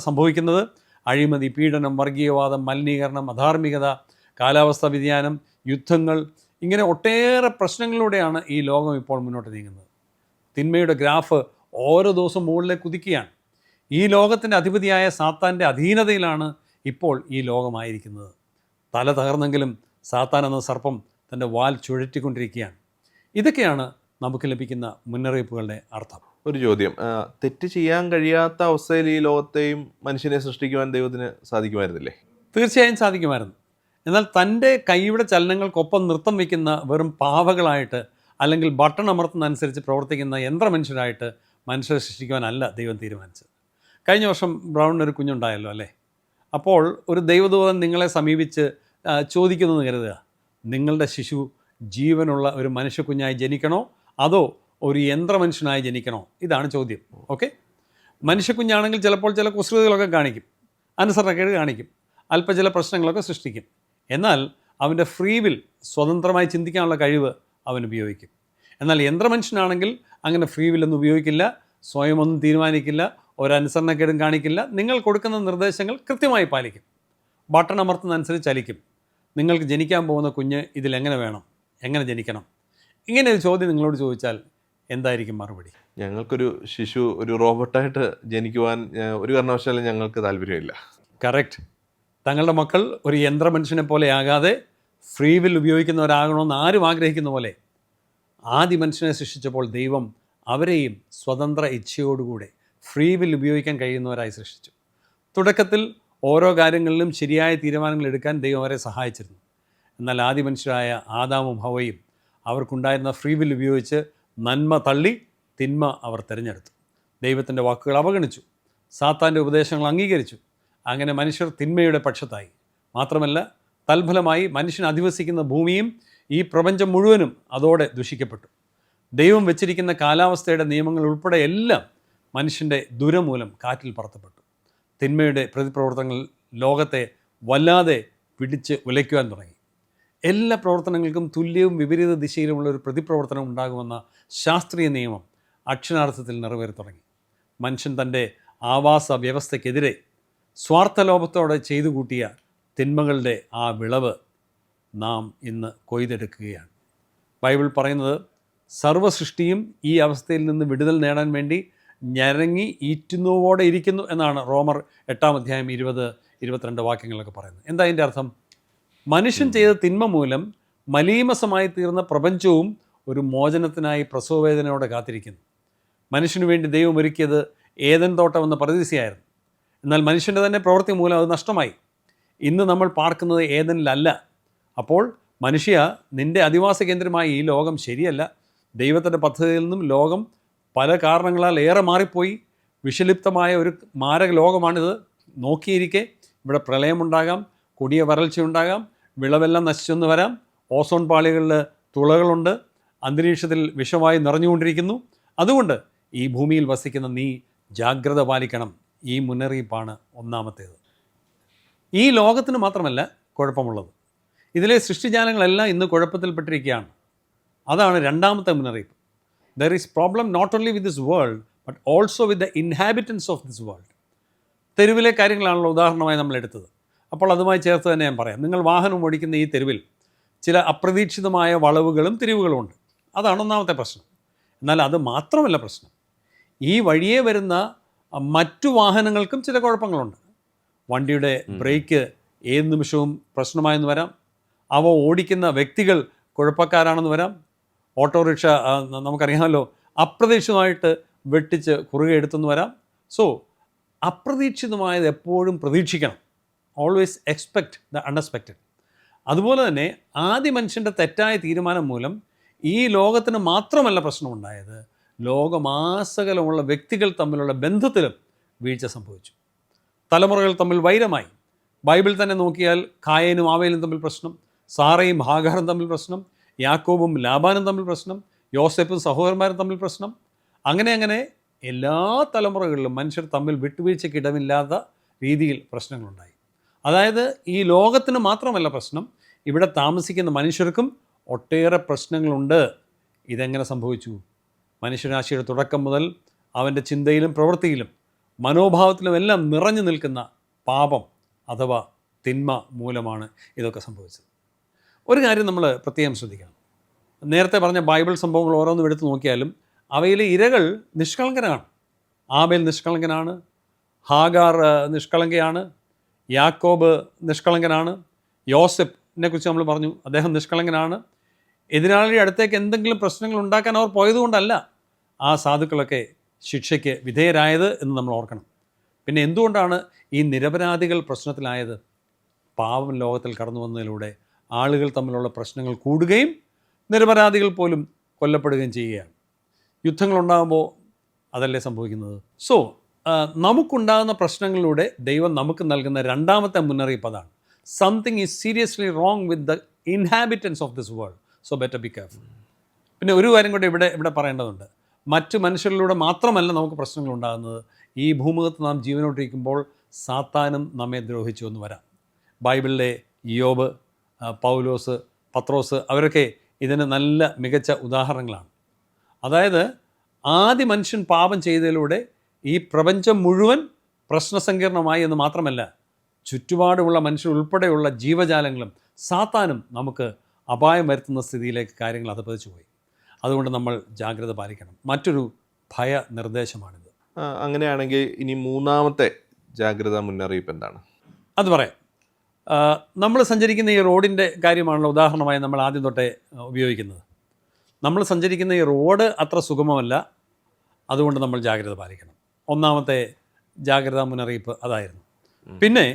സംഭവിക്കുന്നത്. അഴിമതി, പീഡനം, വർഗീയവാദം, മലിനീകരണം, അധാർമികത, കാലാവസ്ഥാ വ്യതിയാനം, യുദ്ധങ്ങൾ, ഇങ്ങനെ ഒട്ടേറെ പ്രശ്നങ്ങളിലൂടെയാണ് ഈ ലോകം ഇപ്പോൾ മുന്നോട്ട് നീങ്ങുന്നത്. തിന്മയുടെ ഗ്രാഫ് ഓരോ ദിവസവും മുകളിലേക്ക് കുതിക്കുകയാണ്. ഈ ലോകത്തിൻ്റെ അധിപതിയായ സാത്താൻ്റെ അധീനതയിലാണ് ഇപ്പോൾ ഈ ലോകമായിരിക്കുന്നത്. തല തകർന്നെങ്കിലും സാത്താൻ എന്ന സർപ്പം തൻ്റെ വാൽ ചുഴറ്റിക്കൊണ്ടിരിക്കുകയാണ്. ഇതൊക്കെയാണ് നമുക്ക് ലഭിക്കുന്ന മുന്നറിയിപ്പുകളുടെ അർത്ഥം. ഒരു ചോദ്യം, തെറ്റ് ചെയ്യാൻ കഴിയാത്ത അവസ്ഥയിൽ ഈ ലോകത്തെയും മനുഷ്യനെ സൃഷ്ടിക്കുവാൻ ദൈവത്തിന് സാധിക്കുമായിരുന്നില്ലേ? തീർച്ചയായും സാധിക്കുമായിരുന്നു. എന്നാൽ തൻ്റെ കൈയുടെ ചലനങ്ങൾക്കൊപ്പം നൃത്തം വയ്ക്കുന്ന വെറും പാവകളായിട്ട് അല്ലെങ്കിൽ ബട്ടൺ അമർത്തുന്നതനുസരിച്ച് പ്രവർത്തിക്കുന്ന യന്ത്രമനുഷ്യരായിട്ട് മനുഷ്യരെ സൃഷ്ടിക്കുവാനല്ല ദൈവം തീരുമാനിച്ചത്. കഴിഞ്ഞ വർഷം ബ്രൗണിനൊരു കുഞ്ഞുണ്ടായല്ലോ അല്ലേ? അപ്പോൾ ഒരു ദൈവദൂതൻ നിങ്ങളെ സമീപിച്ച് ചോദിക്കുന്നതെന്ന് കരുതുക, നിങ്ങളുടെ ശിശു ജീവനുള്ള ഒരു മനുഷ്യക്കുഞ്ഞായി ജനിക്കണോ അതോ ഒരു യന്ത്രമനുഷ്യനായി ജനിക്കണോ? ഇതാണ് ചോദ്യം. ഓക്കെ, മനുഷ്യക്കുഞ്ഞാണെങ്കിൽ ചിലപ്പോൾ ചില കുസൃതികളൊക്കെ കാണിക്കും, അനുസരണക്കേട് കാണിക്കും, അല്പം ചില പ്രശ്നങ്ങളൊക്കെ സൃഷ്ടിക്കും. എന്നാൽ അവൻ്റെ ഫ്രീ വിൽ, സ്വതന്ത്രമായി ചിന്തിക്കാനുള്ള കഴിവ് അവൻ ഉപയോഗിക്കും. എന്നാൽ യന്ത്രമനുഷ്യനാണെങ്കിൽ അങ്ങനെ ഫ്രീ വില്ലൊന്നും ഉപയോഗിക്കില്ല, സ്വയമൊന്നും തീരുമാനിക്കില്ല, ഒരനുസരണക്കേടും കാണിക്കില്ല. നിങ്ങൾ കൊടുക്കുന്ന നിർദ്ദേശങ്ങൾ കൃത്യമായി പാലിക്കും, ബട്ടൺ അമർത്തുന്നതനുസരിച്ച് ചലിക്കും. നിങ്ങൾക്ക് ജനിക്കാൻ പോകുന്ന കുഞ്ഞ് ഇതിലെങ്ങനെ വേണം, എങ്ങനെ ജനിക്കണം, ഇങ്ങനെ ഒരു ചോദ്യം നിങ്ങളോട് ചോദിച്ചാൽ എന്തായിരിക്കും മറുപടി? ഞങ്ങൾക്കൊരു ശിശു ഒരു റോബോട്ടായിട്ട് ജനിക്കുവാൻ ഒരു കാരണവശാലും ഞങ്ങൾക്ക് താല്പര്യമില്ല. കറക്റ്റ്. തങ്ങളുടെ മക്കൾ ഒരു യന്ത്രമനുഷ്യനെ പോലെ ആകാതെ ഫ്രീ വിൽ ഉപയോഗിക്കുന്നവരാകണമെന്ന് ആരും ആഗ്രഹിക്കുന്ന പോലെ ആദ്യ മനുഷ്യനെ സൃഷ്ടിച്ചപ്പോൾ ദൈവം അവരെയും സ്വതന്ത്ര ഇച്ഛയോടുകൂടെ ഫ്രീ വിൽ ഉപയോഗിക്കാൻ കഴിയുന്നവരായി സൃഷ്ടിച്ചു. തുടക്കത്തിൽ ഓരോ കാര്യങ്ങളിലും ശരിയായ തീരുമാനങ്ങൾ എടുക്കാൻ ദൈവം അവരെ സഹായിച്ചിരുന്നു. എന്നാൽ ആദ്യ മനുഷ്യരായ ആദാമും ഹവയും അവർക്കുണ്ടായിരുന്ന ഫ്രീ വിൽ ഉപയോഗിച്ച് നന്മ തള്ളി തിന്മ അവർ തിരഞ്ഞെടുത്തു. ദൈവത്തിൻ്റെ വാക്കുകൾ അവഗണിച്ചു, സാത്താൻ്റെ ഉപദേശങ്ങൾ അംഗീകരിച്ചു. അങ്ങനെ മനുഷ്യർ തിന്മയുടെ പക്ഷത്തായി. മാത്രമല്ല, തൽഫലമായി മനുഷ്യൻ അധിവസിക്കുന്ന ഭൂമിയും ഈ പ്രപഞ്ചം മുഴുവനും അതോടെ ദുഷിക്കപ്പെട്ടു. ദൈവം വെച്ചിരിക്കുന്ന കാലാവസ്ഥയുടെ നിയമങ്ങൾ ഉൾപ്പെടെ എല്ലാം മനുഷ്യൻ്റെ ദുരമൂലം കാറ്റിൽ പറത്തപ്പെട്ടു. തിന്മയുടെ പ്രതിപ്രവർത്തനങ്ങൾ ലോകത്തെ വല്ലാതെ പിടിച്ച് ഉലയ്ക്കുവാൻ തുടങ്ങി. എല്ലാ പ്രവർത്തനങ്ങൾക്കും തുല്യവും വിപരീത ദിശയിലുമുള്ള ഒരു പ്രതിപ്രവർത്തനം ഉണ്ടാകുമെന്ന ശാസ്ത്രീയ നിയമം അക്ഷരാർത്ഥത്തിൽ നിറവേറി തുടങ്ങി. മനുഷ്യൻ തൻ്റെ ആവാസ വ്യവസ്ഥയ്ക്കെതിരെ സ്വാർത്ഥലോഭത്തോടെ ചെയ്തു കൂട്ടിയ തിന്മകളുടെ ആ വിളവ് നാം ഇന്ന് കൊയ്തെടുക്കുകയാണ്. ബൈബിൾ പറയുന്നത് സർവ്വസൃഷ്ടിയും ഈ അവസ്ഥയിൽ നിന്ന് വിടുതൽ നേടാൻ വേണ്ടി ഞരങ്ങി ഈറ്റുന്നുവോടെ ഇരിക്കുന്നു എന്നാണ് റോമർ 8-ാം 20-22 വാക്യങ്ങളൊക്കെ പറയുന്നത്. എന്താ അതിൻ്റെ അർത്ഥം? മനുഷ്യൻ ചെയ്ത തിന്മ മൂലം മലീമസമായി തീർന്ന പ്രപഞ്ചവും ഒരു മോചനത്തിനായി പ്രസവവേദനയോടെ കാത്തിരിക്കുന്നു. മനുഷ്യന് വേണ്ടി ദൈവം ഒരുക്കിയത് ഏദൻ തോട്ടം എന്ന പരദീസയായിരുന്നു. എന്നാൽ മനുഷ്യൻ്റെ തന്നെ പ്രവൃത്തി മൂലം അത് നഷ്ടമായി. ഇന്ന് നമ്മൾ പാർക്കുന്നത് ഏദനിലല്ല. അപ്പോൾ മനുഷ്യ, നിൻ്റെ അധിവാസ കേന്ദ്രമായ ഈ ലോകം ശരിയല്ല. ദൈവത്തിൻ്റെ പദ്ധതിയിൽ നിന്നും ലോകം പല കാരണങ്ങളാൽ ഏറെ മാറിപ്പോയി. വിഷലിപ്തമായ ഒരു മാരക ലോകമാണിത്. നോക്കിയിരിക്കെ ഇവിടെ പ്രളയമുണ്ടാകാം, കൊടിയ വരൾച്ചയുണ്ടാകാം, വിളവെല്ലാം നശിച്ചെന്ന് വരാം, ഓസോൺ പാളികളിൽ തുളകളുണ്ട്, അന്തരീക്ഷത്തിൽ വിഷമായി നിറഞ്ഞുകൊണ്ടിരിക്കുന്നു. അതുകൊണ്ട് ഈ ഭൂമിയിൽ വസിക്കുന്ന നീ ജാഗ്രത പാലിക്കണം. ഈ മുന്നറിയിപ്പാണ് ഒന്നാമത്തേത്. ഈ ലോകത്തിന് മാത്രമല്ല കുഴപ്പമുള്ളത്, ഇതിലെ സൃഷ്ടിജാലങ്ങളെല്ലാം ഇന്ന് കുഴപ്പത്തിൽപ്പെട്ടിരിക്കുകയാണ്. അതാണ് രണ്ടാമത്തെ മുന്നറിയിപ്പ്. There is problem not only with this world but also with the inhabitants of this world. തെരുവിലെ കാര്യങ്ങളാണല്ലോ ഉദാഹരണമായി നമ്മൾ എടുത്തത്. അപ്പോൾ അതുമായി ചേർത്ത് തന്നെ ഞാൻ പറയാം. നിങ്ങൾ വാഹനം ഓടിക്കുന്ന ഈ തെരുവിൽ ചില അപ്രതീക്ഷിതമായ വളവുകളും തിരിവുകളും ഉണ്ട്. അതാണ് ഒന്നാമത്തെ പ്രശ്നം. എന്നാൽ അത് മാത്രമല്ല പ്രശ്നം. ഈ വഴിയെ വരുന്ന മറ്റു വാഹനങ്ങൾക്കും ചില കുഴപ്പങ്ങളുണ്ട്. വണ്ടിയുടെ ബ്രേക്ക് ഏത് നിമിഷവും പ്രശ്നമായെന്ന് വരാം. അവ ഓടിക്കുന്ന വ്യക്തികൾ കുഴപ്പക്കാരാണെന്ന് വരാം. ഓട്ടോറിക്ഷ നമുക്കറിയാമല്ലോ, അപ്രതീക്ഷിതമായിട്ട് വെട്ടിച്ച് കുറുകെ എടുത്തെന്ന് വരാം. സോ അപ്രതീക്ഷിതമായത് എപ്പോഴും പ്രതീക്ഷിക്കണം. Always expect the unexpected. അതുപോലെ തന്നെ ആദ്യ മനുഷ്യൻ്റെ തെറ്റായ തീരുമാനം മൂലം ഈ ലോകത്തിന് മാത്രമല്ല പ്രശ്നമുണ്ടായത്, ലോകമാസകലമുള്ള വ്യക്തികൾ തമ്മിലുള്ള ബന്ധത്തിലും വീഴ്ച സംഭവിച്ചു. തലമുറകൾ തമ്മിൽ വൈരമായി. ബൈബിൾ തന്നെ നോക്കിയാൽ കായേനും ആവേലും തമ്മിൽ പ്രശ്നം, സാറയും ഹാഗാറും തമ്മിൽ പ്രശ്നം, യാക്കോബും ലാബാനും തമ്മിൽ പ്രശ്നം, യോസേഫും സഹോദരന്മാരും തമ്മിൽ പ്രശ്നം. അങ്ങനെ എല്ലാ തലമുറകളിലും മനുഷ്യർ തമ്മിൽ വിട്ടുവീഴ്ചയ്ക്കിടമില്ലാത്ത രീതിയിൽ പ്രശ്നങ്ങളുണ്ടായി. അതായത് ഈ ലോകത്തിന് മാത്രമല്ല പ്രശ്നം, ഇവിടെ താമസിക്കുന്ന മനുഷ്യർക്കും ഒട്ടേറെ പ്രശ്നങ്ങളുണ്ട്. ഇതെങ്ങനെ സംഭവിച്ചു? മനുഷ്യരാശിയുടെ തുടക്കം മുതൽ അവൻ്റെ ചിന്തയിലും പ്രവൃത്തിയിലും മനോഭാവത്തിലുമെല്ലാം നിറഞ്ഞു നിൽക്കുന്ന പാപം അഥവാ തിന്മ മൂലമാണ് ഇതൊക്കെ സംഭവിച്ചത്. ഒരു കാര്യം നമ്മൾ പ്രത്യേകം ശ്രദ്ധിക്കണം. നേരത്തെ പറഞ്ഞ ബൈബിൾ സംഭവങ്ങൾ ഓരോന്നും എടുത്ത് നോക്കിയാലും അവയിലെ ഇരകൾ നിഷ്കളങ്കരാണ്. ആബേൽ നിഷ്കളങ്കനാണ്, ഹാഗാർ നിഷ്കളങ്കയാണ്, യാക്കോബ് നിഷ്കളങ്കനാണ്, യോസെഫിനെ കുറിച്ച് നമ്മൾ പറഞ്ഞു, അദ്ദേഹം നിഷ്കളങ്കനാണ്. എതിരാളിയുടെ അടുത്തേക്ക് എന്തെങ്കിലും പ്രശ്നങ്ങൾ ഉണ്ടാക്കാൻ അവർ പോയതുകൊണ്ടല്ല ആ സാധുക്കളൊക്കെ ശിക്ഷയ്ക്ക് വിധേയരായത് എന്ന് നമ്മൾ ഓർക്കണം. പിന്നെ എന്തുകൊണ്ടാണ് ഈ നിരപരാധികൾ പ്രശ്നത്തിലായത്? പാപം ലോകത്തിൽ കടന്നു വന്നതിലൂടെ ആളുകൾ തമ്മിലുള്ള പ്രശ്നങ്ങൾ കൂടുകയും നിരപരാധികൾ പോലും കൊല്ലപ്പെടുകയും ചെയ്യുകയാണ്. യുദ്ധങ്ങളുണ്ടാകുമ്പോൾ അതല്ലേ സംഭവിക്കുന്നത്? സോ നമുക്കുണ്ടാകുന്ന പ്രശ്നങ്ങളിലൂടെ ദൈവം നമുക്ക് നൽകുന്ന രണ്ടാമത്തെ മുന്നറിയിപ്പ് അതാണ്. Something is seriously wrong with the inhabitants of this world, so better be careful. പിന്നെ ഒരു കാര്യം കൂടെ ഇവിടെ പറയേണ്ടതുണ്ട്. മറ്റു മനുഷ്യരിലൂടെ മാത്രമല്ല നമുക്ക് പ്രശ്നങ്ങൾ ഉണ്ടാകുന്നത്. ഈ ഭൂമുഖത്ത് നാം ജീവനോട്ടിരിക്കുമ്പോൾ സാത്താനും നമ്മെ ദ്രോഹിച്ചു എന്ന് വരാം. ബൈബിളിലെ യോബ്, പൗലോസ്, പത്രോസ് അവരൊക്കെ ഇതിന് നല്ല മികച്ച ഉദാഹരണങ്ങളാണ്. അതായത് ആദ്യ മനുഷ്യൻ പാപം ചെയ്തതിലൂടെ ഈ പ്രപഞ്ചം മുഴുവൻ പ്രശ്നസങ്കീർണമായി എന്ന് മാത്രമല്ല, ചുറ്റുപാടുമുള്ള മനുഷ്യരുൾപ്പെടെയുള്ള ജീവജാലങ്ങളും സാത്താനും നമുക്ക് അപായം വരുത്തുന്ന സ്ഥിതിയിലേക്ക് കാര്യങ്ങൾ അധപ്പതിച്ചു പോയി. അതുകൊണ്ട് നമ്മൾ ജാഗ്രത പാലിക്കണം. മറ്റൊരു ഭയ നിർദ്ദേശമാണിത്. അങ്ങനെയാണെങ്കിൽ ഇനി മൂന്നാമത്തെ ജാഗ്രതാ മുന്നറിയിപ്പ് എന്താണ്? അത് പറയാം. നമ്മൾ സഞ്ചരിക്കുന്ന ഈ റോഡിൻ്റെ കാര്യമാണല്ലോ ഉദാഹരണമായി നമ്മൾ ആദ്യം തൊട്ടേ ഉപയോഗിക്കുന്നത്. നമ്മൾ സഞ്ചരിക്കുന്ന ഈ റോഡ് അത്ര സുഗമമല്ല, അതുകൊണ്ട് നമ്മൾ ജാഗ്രത പാലിക്കണം. ഒന്നാമത്തെ ജാഗ്രതാ മുന്നറിയിപ്പ് അതായിരുന്നു. പിന്നെ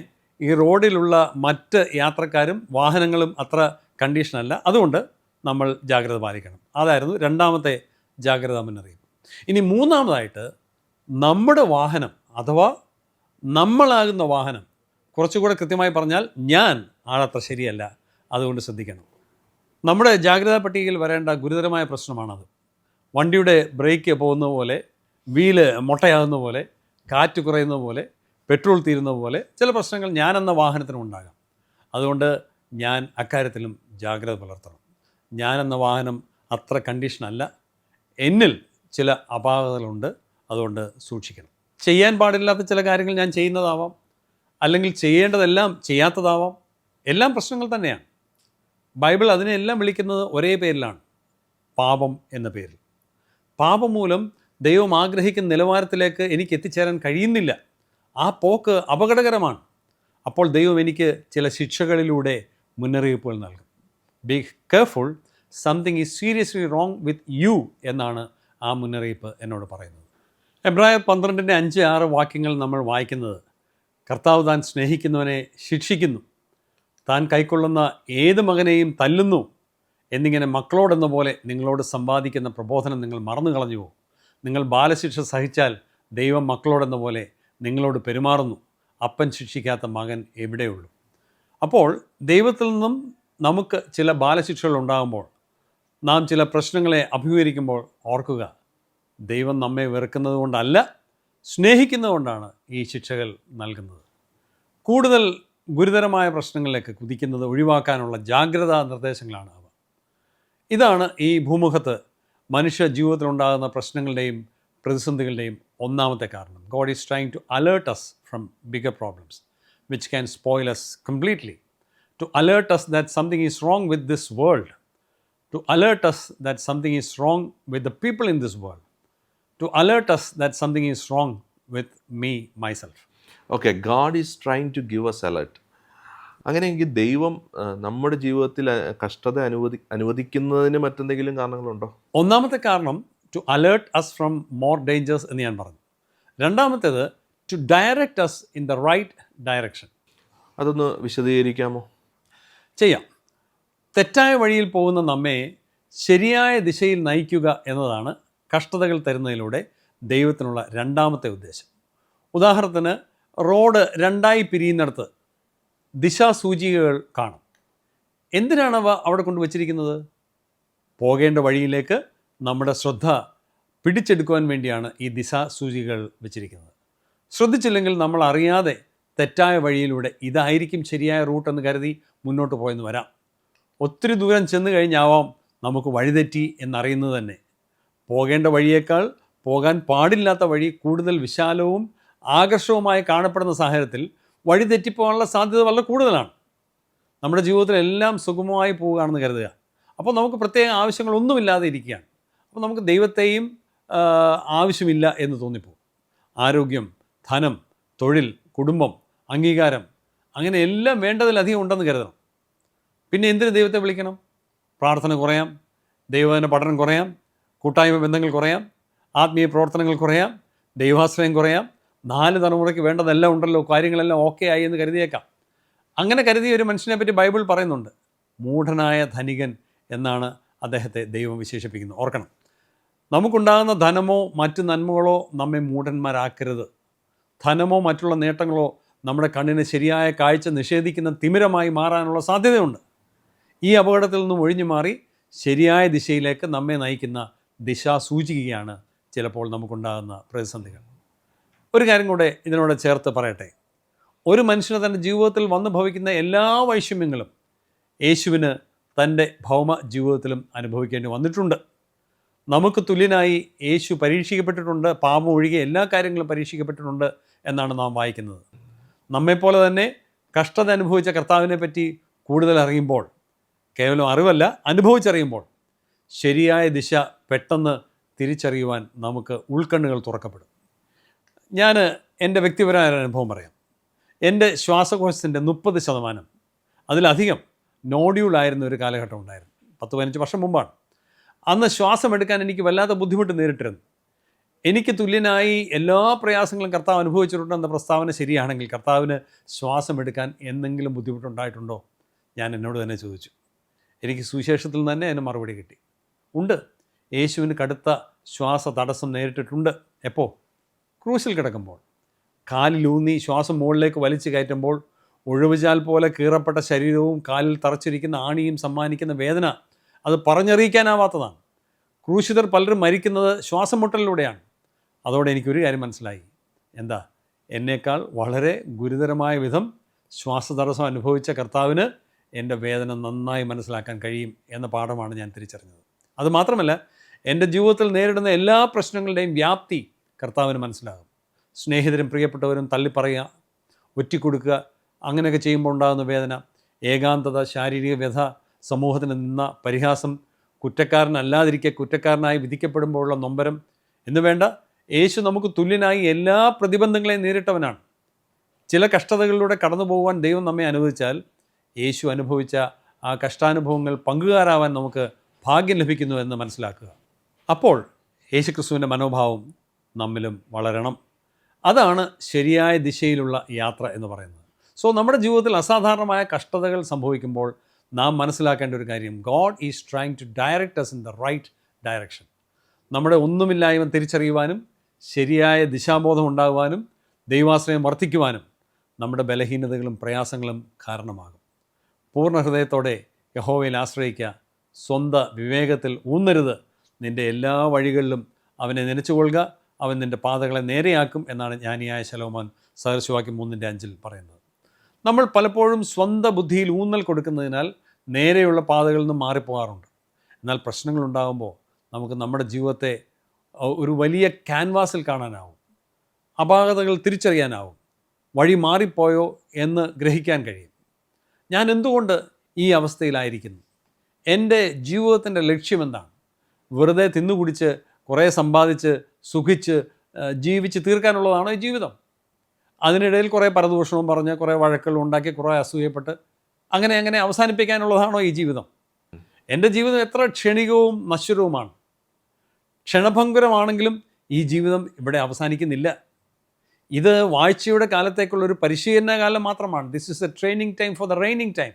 ഈ റോഡിലുള്ള മറ്റ് യാത്രക്കാരും വാഹനങ്ങളും അത്ര കണ്ടീഷനല്ല, അതുകൊണ്ട് നമ്മൾ ജാഗ്രത പാലിക്കണം. അതായിരുന്നു രണ്ടാമത്തെ ജാഗ്രതാ മുന്നറിയിപ്പ്. ഇനി മൂന്നാമതായിട്ട് നമ്മുടെ വാഹനം അഥവാ നമ്മളാകുന്ന വാഹനം, കുറച്ചുകൂടെ കൃത്യമായി പറഞ്ഞാൽ ഞാൻ ആളത്ര ശരിയല്ല, അതുകൊണ്ട് ശ്രദ്ധിക്കണം. നമ്മുടെ ജാഗ്രതാ പട്ടികയിൽ വരേണ്ട ഗുരുതരമായ പ്രശ്നമാണത്. വണ്ടിയുടെ ബ്രേക്ക് പോകുന്ന പോലെ, വീല് മൊട്ടയാകുന്ന പോലെ, കാറ്റ് കുറയുന്ന പോലെ, പെട്രോൾ തീരുന്ന പോലെ ചില പ്രശ്നങ്ങൾ ഞാനെന്ന വാഹനത്തിനും ഉണ്ടാകാം. അതുകൊണ്ട് ഞാൻ അക്കാര്യത്തിലും ജാഗ്രത പുലർത്തണം. ഞാനെന്ന വാഹനം അത്ര കണ്ടീഷനല്ല, എന്നിൽ ചില അപാകതകളുണ്ട്, അതുകൊണ്ട് സൂക്ഷിക്കണം. ചെയ്യാൻ പാടില്ലാത്ത ചില കാര്യങ്ങൾ ഞാൻ ചെയ്യുന്നതാവാം, അല്ലെങ്കിൽ ചെയ്യേണ്ടതെല്ലാം ചെയ്യാത്തതാവാം. എല്ലാം പ്രശ്നങ്ങൾ തന്നെയാണ്. ബൈബിൾ അതിനെല്ലാം വിളിക്കുന്നത് ഒരേ പേരിലാണ്, പാപം എന്ന പേരിൽ. പാപം മൂലം ദൈവം ആഗ്രഹിക്കുന്ന നിലവാരത്തിലേക്ക് എനിക്ക് എത്തിച്ചേരാൻ കഴിയുന്നില്ല. ആ പോക്ക് അപകടകരമാണ്. അപ്പോൾ ദൈവം എനിക്ക് ചില ശിക്ഷകളിലൂടെ മുന്നറിയിപ്പുകൾ നൽകും. Be careful, something is seriously wrong with you എന്നാണ് ആ മുന്നറിയിപ്പ് എന്നോട് പറയുന്നത്. എബ്രായർ 12:5-6 വാക്യങ്ങൾ നമ്മൾ വായിക്കുന്നത്, കർത്താവ് താൻ സ്നേഹിക്കുന്നവനെ ശിക്ഷിക്കുന്നു, താൻ കൈക്കൊള്ളുന്ന ഏത് മകനെയും തല്ലുന്നു എന്നിങ്ങനെ മക്കളോടെന്ന പോലെ നിങ്ങളോട് സമ്പാദിക്കുന്ന പ്രബോധനം നിങ്ങൾ മറന്നു കളഞ്ഞുവോ? നിങ്ങൾ ബാലശിക്ഷ സഹിച്ചാൽ ദൈവം മക്കളോടെന്ന പോലെ നിങ്ങളോട് പെരുമാറുന്നു. അപ്പൻ ശിക്ഷിക്കാത്ത മകൻ എവിടെയുള്ളൂ? അപ്പോൾ ദൈവത്തിൽ നിന്നും നമുക്ക് ചില ബാലശിക്ഷകൾ ഉണ്ടാകുമ്പോൾ, നാം ചില പ്രശ്നങ്ങളെ അഭിമുഖീകരിക്കുമ്പോൾ ഓർക്കുക, ദൈവം നമ്മെ വെറുക്കുന്നത് കൊണ്ടല്ല, സ്നേഹിക്കുന്നതുകൊണ്ടാണ് ഈ ശിക്ഷകൾ നൽകുന്നത്. കൂടുതൽ ഗുരുതരമായ പ്രശ്നങ്ങളിലേക്ക് കുതിക്കുന്നത് ഒഴിവാക്കാനുള്ള ജാഗ്രതാ നിർദ്ദേശങ്ങളാണ് അവ. ഇതാണ് ഈ ഭൂമുഖത്ത് മനുഷ്യ ജീവിതത്തിലുണ്ടാകുന്ന പ്രശ്നങ്ങളുടെയും പ്രതിസന്ധികളുടെയും ഒന്നാമത്തെ കാരണം. God is trying to alert us from bigger problems which can spoil us completely, to alert us that something is wrong with this world, to alert us that something is wrong with the people in this world, to alert us that something is wrong with me, myself. Okay, God is trying to give us alert. അങ്ങനെയെങ്കിൽ ദൈവം നമ്മുടെ ജീവിതത്തിൽ കഷ്ടത അനുവദിക്കുന്നതിന് മറ്റെന്തെങ്കിലും കാരണങ്ങളുണ്ടോ? ഒന്നാമത്തെ കാരണം to alert us from more dangers എന്ന് ഞാൻ പറഞ്ഞു. രണ്ടാമത്തേത് to direct us in the right direction. അതൊന്ന് വിശദീകരിക്കാമോ? ചെയ്യാം. തെറ്റായ വഴിയിൽ പോകുന്ന നമ്മെ ശരിയായ ദിശയിൽ നയിക്കുക എന്നതാണ് കഷ്ടതകൾ തരുന്നതിലൂടെ ദൈവത്തിനുള്ള രണ്ടാമത്തെ ഉദ്ദേശം. ഉദാഹരണത്തിന്, റോഡ് രണ്ടായി പിരിയുന്നിടത്ത് ദിശാസൂചികകൾ കാണും. എന്തിനാണവ അവിടെ കൊണ്ടുവച്ചിരിക്കുന്നത്? പോകേണ്ട വഴിയിലേക്ക് നമ്മുടെ ശ്രദ്ധ പിടിച്ചെടുക്കുവാൻ വേണ്ടിയാണ് ഈ ദിശാസൂചികകൾ വെച്ചിരിക്കുന്നത്. ശ്രദ്ധിച്ചില്ലെങ്കിൽ നമ്മൾ അറിയാതെ തെറ്റായ വഴിയിലൂടെ ഇതായിരിക്കും ശരിയായ റൂട്ടെന്ന് കരുതി മുന്നോട്ട് പോയെന്ന് വരാം. ഒത്തിരി ദൂരം ചെന്ന് കഴിഞ്ഞാവാം നമുക്ക് വഴിതെറ്റി എന്നറിയുന്നത് തന്നെ. പോകേണ്ട വഴിയേക്കാൾ പോകാൻ പാടില്ലാത്ത വഴി കൂടുതൽ വിശാലവും ആകർഷകവുമായി കാണപ്പെടുന്ന സാഹചര്യത്തിൽ വഴി തെറ്റിപ്പോകാനുള്ള സാധ്യത വളരെ കൂടുതലാണ്. നമ്മുടെ ജീവിതത്തിൽ എല്ലാം സുഗമമായി പോവുകയാണെന്ന് കരുതുക. അപ്പോൾ നമുക്ക് പ്രത്യേക ആവശ്യങ്ങളൊന്നുമില്ലാതെ ഇരിക്കുകയാണ്. അപ്പോൾ നമുക്ക് ദൈവത്തെയും ആവശ്യമില്ല എന്ന് തോന്നിപ്പോകും. ആരോഗ്യം, ധനം, തൊഴിൽ, കുടുംബം, അംഗീകാരം, അങ്ങനെ എല്ലാം വേണ്ടതിലധികം ഉണ്ടെന്ന് കരുതണം. പിന്നെ എന്തിന് ദൈവത്തെ വിളിക്കണം? പ്രാർത്ഥന കുറയാം, ദൈവവചന പഠനം കുറയാം, കൂട്ടായ്മ ബന്ധങ്ങൾ കുറയാം, ആത്മീയ പ്രവർത്തനങ്ങൾ കുറയാം, ദൈവാശ്രയം കുറയാം. 4 തലമുറയ്ക്ക് വേണ്ടതെല്ലാം ഉണ്ടല്ലോ, കാര്യങ്ങളെല്ലാം ഓക്കെ ആയി എന്ന് കരുതിയേക്കാം. അങ്ങനെ കരുതിയ ഒരു മനുഷ്യനെ പറ്റി ബൈബിൾ പറയുന്നുണ്ട്. മൂഢനായ ധനികൻ എന്നാണ് അദ്ദേഹത്തെ ദൈവം വിശേഷിപ്പിക്കുന്നത്. ഓർക്കണം, നമുക്കുണ്ടാകുന്ന ധനമോ മറ്റ് നന്മകളോ നമ്മെ മൂഢന്മാരാക്കരുത്. ധനമോ മറ്റുള്ള നേട്ടങ്ങളോ നമ്മുടെ കണ്ണിന് ശരിയായ കാഴ്ച നിഷേധിക്കുന്ന തിമിരമായി മാറാനുള്ള സാധ്യതയുണ്ട്. ഈ അപകടത്തിൽ നിന്നും ഒഴിഞ്ഞു മാറി ശരിയായ ദിശയിലേക്ക് നമ്മെ നയിക്കുന്ന ദിശാസൂചികയാണ് ചിലപ്പോൾ നമുക്കുണ്ടാകുന്ന പ്രതിസന്ധികൾ. ഒരു കാര്യം കൂടെ ഇതിനോട് ചേർത്ത് പറയട്ടെ. ഒരു മനുഷ്യന് തൻ്റെ ജീവിതത്തിൽ വന്നു ഭവിക്കുന്ന എല്ലാ വൈഷമ്യങ്ങളും യേശുവിന് തൻ്റെ ഭൗമ ജീവിതത്തിലും അനുഭവിക്കേണ്ടി വന്നിട്ടുണ്ട്. നമുക്ക് തുല്യനായി യേശു പരീക്ഷിക്കപ്പെട്ടിട്ടുണ്ട്. പാപം ഒഴികെ എല്ലാ കാര്യങ്ങളും പരീക്ഷിക്കപ്പെട്ടിട്ടുണ്ട് എന്നാണ് നാം വായിക്കുന്നത്. നമ്മെപ്പോലെ തന്നെ കഷ്ടത അനുഭവിച്ച കർത്താവിനെ പറ്റി കൂടുതൽ അറിയുമ്പോൾ, കേവലം അറിവല്ല, അനുഭവിച്ചറിയുമ്പോൾ ശരിയായ ദിശ പെട്ടെന്ന് തിരിച്ചറിയുവാൻ നമുക്ക് ഉൾക്കണ്ണുകൾ തുറക്കപ്പെടും. ഞാൻ എൻ്റെ വ്യക്തിപരമായ അനുഭവം പറയാം. എൻ്റെ ശ്വാസകോശത്തിൻ്റെ 30% അതിലധികം നോഡ്യൂളായിരുന്ന ഒരു കാലഘട്ടം ഉണ്ടായിരുന്നു. 10-15 വർഷം മുമ്പാണ്. അന്ന് ശ്വാസം എടുക്കാൻ എനിക്ക് വല്ലാത്ത ബുദ്ധിമുട്ട് നേരിട്ടിരുന്നു. എനിക്ക് തുല്യനായി എല്ലാ പ്രയാസങ്ങളും കർത്താവ് അനുഭവിച്ചിട്ടുണ്ടെന്ന പ്രസ്താവന ശരിയാണെങ്കിൽ കർത്താവിന് ശ്വാസം എടുക്കാൻ എന്തെങ്കിലും ബുദ്ധിമുട്ടുണ്ടായിട്ടുണ്ടോ? ഞാൻ എന്നോട് തന്നെ ചോദിച്ചു. എനിക്ക് സുവിശേഷത്തിൽ തന്നെ അതിന് മറുപടി കിട്ടി. ഉണ്ട്. യേശുവിന് കടുത്ത ശ്വാസ തടസ്സം നേരിട്ടിട്ടുണ്ട്. എപ്പോൾ? ക്രൂശിൽ കിടക്കുമ്പോൾ. കാലിലൂന്നി ശ്വാസം മുകളിലേക്ക് വലിച്ചു കയറ്റുമ്പോൾ ഒഴിവുചാൽ പോലെ കീറപ്പെട്ട ശരീരവും കാലിൽ തറച്ചിരിക്കുന്ന ആണിയും സമ്മാനിക്കുന്ന വേദന അത് പറഞ്ഞറിയിക്കാനാവാത്തതാണ്. ക്രൂശിതർ പലരും മരിക്കുന്നത് ശ്വാസം മുട്ടലിലൂടെയാണ്. അതോടെ എനിക്കൊരു കാര്യം മനസ്സിലായി. എന്താ? എന്നേക്കാൾ വളരെ ഗുരുതരമായ വിധം ശ്വാസതടസ്സം അനുഭവിച്ച കർത്താവിന് എൻ്റെ വേദന നന്നായി മനസ്സിലാക്കാൻ കഴിയും എന്ന പാഠമാണ് ഞാൻ തിരിച്ചറിഞ്ഞത്. അതുമാത്രമല്ല, എൻ്റെ ജീവിതത്തിൽ നേരിടുന്ന എല്ലാ പ്രശ്നങ്ങളുടെയും വ്യാപ്തി കർത്താവിന് മനസ്സിലാകും. സ്നേഹിതരും പ്രിയപ്പെട്ടവരും തള്ളിപ്പറയുക, ഒറ്റിക്കൊടുക്കുക, അങ്ങനെയൊക്കെ ചെയ്യുമ്പോൾ ഉണ്ടാകുന്ന വേദന, ഏകാന്തത, ശാരീരിക വ്യഥ, സമൂഹത്തിന് നിന്ന പരിഹാസം, കുറ്റക്കാരനല്ലാതിരിക്കെ കുറ്റക്കാരനായി വിധിക്കപ്പെടുമ്പോഴുള്ള നൊമ്പരം എന്ന് വേണ്ട, യേശു നമുക്ക് തുല്യനായി എല്ലാ പ്രതിബന്ധങ്ങളെയും നേരിട്ടവനാണ്. ചില കഷ്ടതകളിലൂടെ കടന്നു പോകുവാൻ ദൈവം നമ്മെ അനുവദിച്ചാൽ യേശു അനുഭവിച്ച ആ കഷ്ടാനുഭവങ്ങൾ പങ്കുകാരാവാൻ നമുക്ക് ഭാഗ്യം ലഭിക്കുന്നു എന്ന് മനസ്സിലാക്കുക. അപ്പോൾ യേശുക്രിസ്തുവിൻ്റെ മനോഭാവം നമ്മിലും വളരണം. അതാണ് ശരിയായ ദിശയിലുള്ള യാത്ര എന്ന് പറയുന്നത്. സോ നമ്മുടെ ജീവിതത്തിൽ അസാധാരണമായ കഷ്ടതകൾ സംഭവിക്കുമ്പോൾ നാം മനസ്സിലാക്കേണ്ട ഒരു കാര്യം, God is trying to direct us in the right direction. നമ്മുടെ ഒന്നുമില്ലായ്മ തിരിച്ചറിയുവാനും ശരിയായ ദിശാബോധം ഉണ്ടാകുവാനും ദൈവാശ്രയം വർദ്ധിക്കുവാനും നമ്മുടെ ബലഹീനതകളും പ്രയാസങ്ങളും കാരണമാകും. പൂർണ്ണ ഹൃദയത്തോടെ യഹോവയിൽ ആശ്രയിക്കുക. സ്വന്തം വിവേകത്തിൽ ഊന്നരുത്. നിൻ്റെ എല്ലാ വഴികളിലും അവനെ നനച്ചുകൊള്ളുക. അവൻ നിൻ്റെ പാതകളെ നേരെയാക്കും എന്നാണ് ജ്ഞാനിയായ ശലോമോൻ സദൃശവാക്യം 3:5 പറയുന്നത്. നമ്മൾ പലപ്പോഴും സ്വന്തം ബുദ്ധിയിൽ ഊന്നൽ കൊടുക്കുന്നതിനാൽ നേരെയുള്ള പാതകളിൽ നിന്ന് മാറിപ്പോകാറുണ്ട്. എന്നാൽ പ്രശ്നങ്ങളുണ്ടാകുമ്പോൾ നമുക്ക് നമ്മുടെ ജീവിതത്തെ ഒരു വലിയ ക്യാൻവാസിൽ കാണാനാവും. അപാകതകൾ തിരിച്ചറിയാനാവും. വഴി മാറിപ്പോയോ എന്ന് ഗ്രഹിക്കാൻ കഴിയും. ഞാൻ എന്തുകൊണ്ട് ഈ അവസ്ഥയിലായിരിക്കുന്നു? എൻ്റെ ജീവിതത്തിൻ്റെ ലക്ഷ്യമെന്താണ്? വെറുതെ തിന്നുകുടിച്ച് കുറേ സമ്പാദിച്ച് സുഖിച്ച് ജീവിച്ച് തീർക്കാനുള്ളതാണോ ഈ ജീവിതം? അതിനിടയിൽ കുറേ പരദൂഷണവും പറഞ്ഞ് കുറേ വഴക്കുകൾ ഉണ്ടാക്കി കുറേ അസൂയപ്പെട്ട് അങ്ങനെ അവസാനിപ്പിക്കാനുള്ളതാണോ ഈ ജീവിതം? എൻ്റെ ജീവിതം എത്ര ക്ഷണികവും നശ്വരവുമാണ്. ക്ഷണഭംഗുരമാണെങ്കിലും ഈ ജീവിതം ഇവിടെ അവസാനിക്കുന്നില്ല. ഇത് വാഴ്ചയുടെ കാലത്തേക്കുള്ളൊരു പരിശീലന കാലം മാത്രമാണ്. This is A training time for the raining time.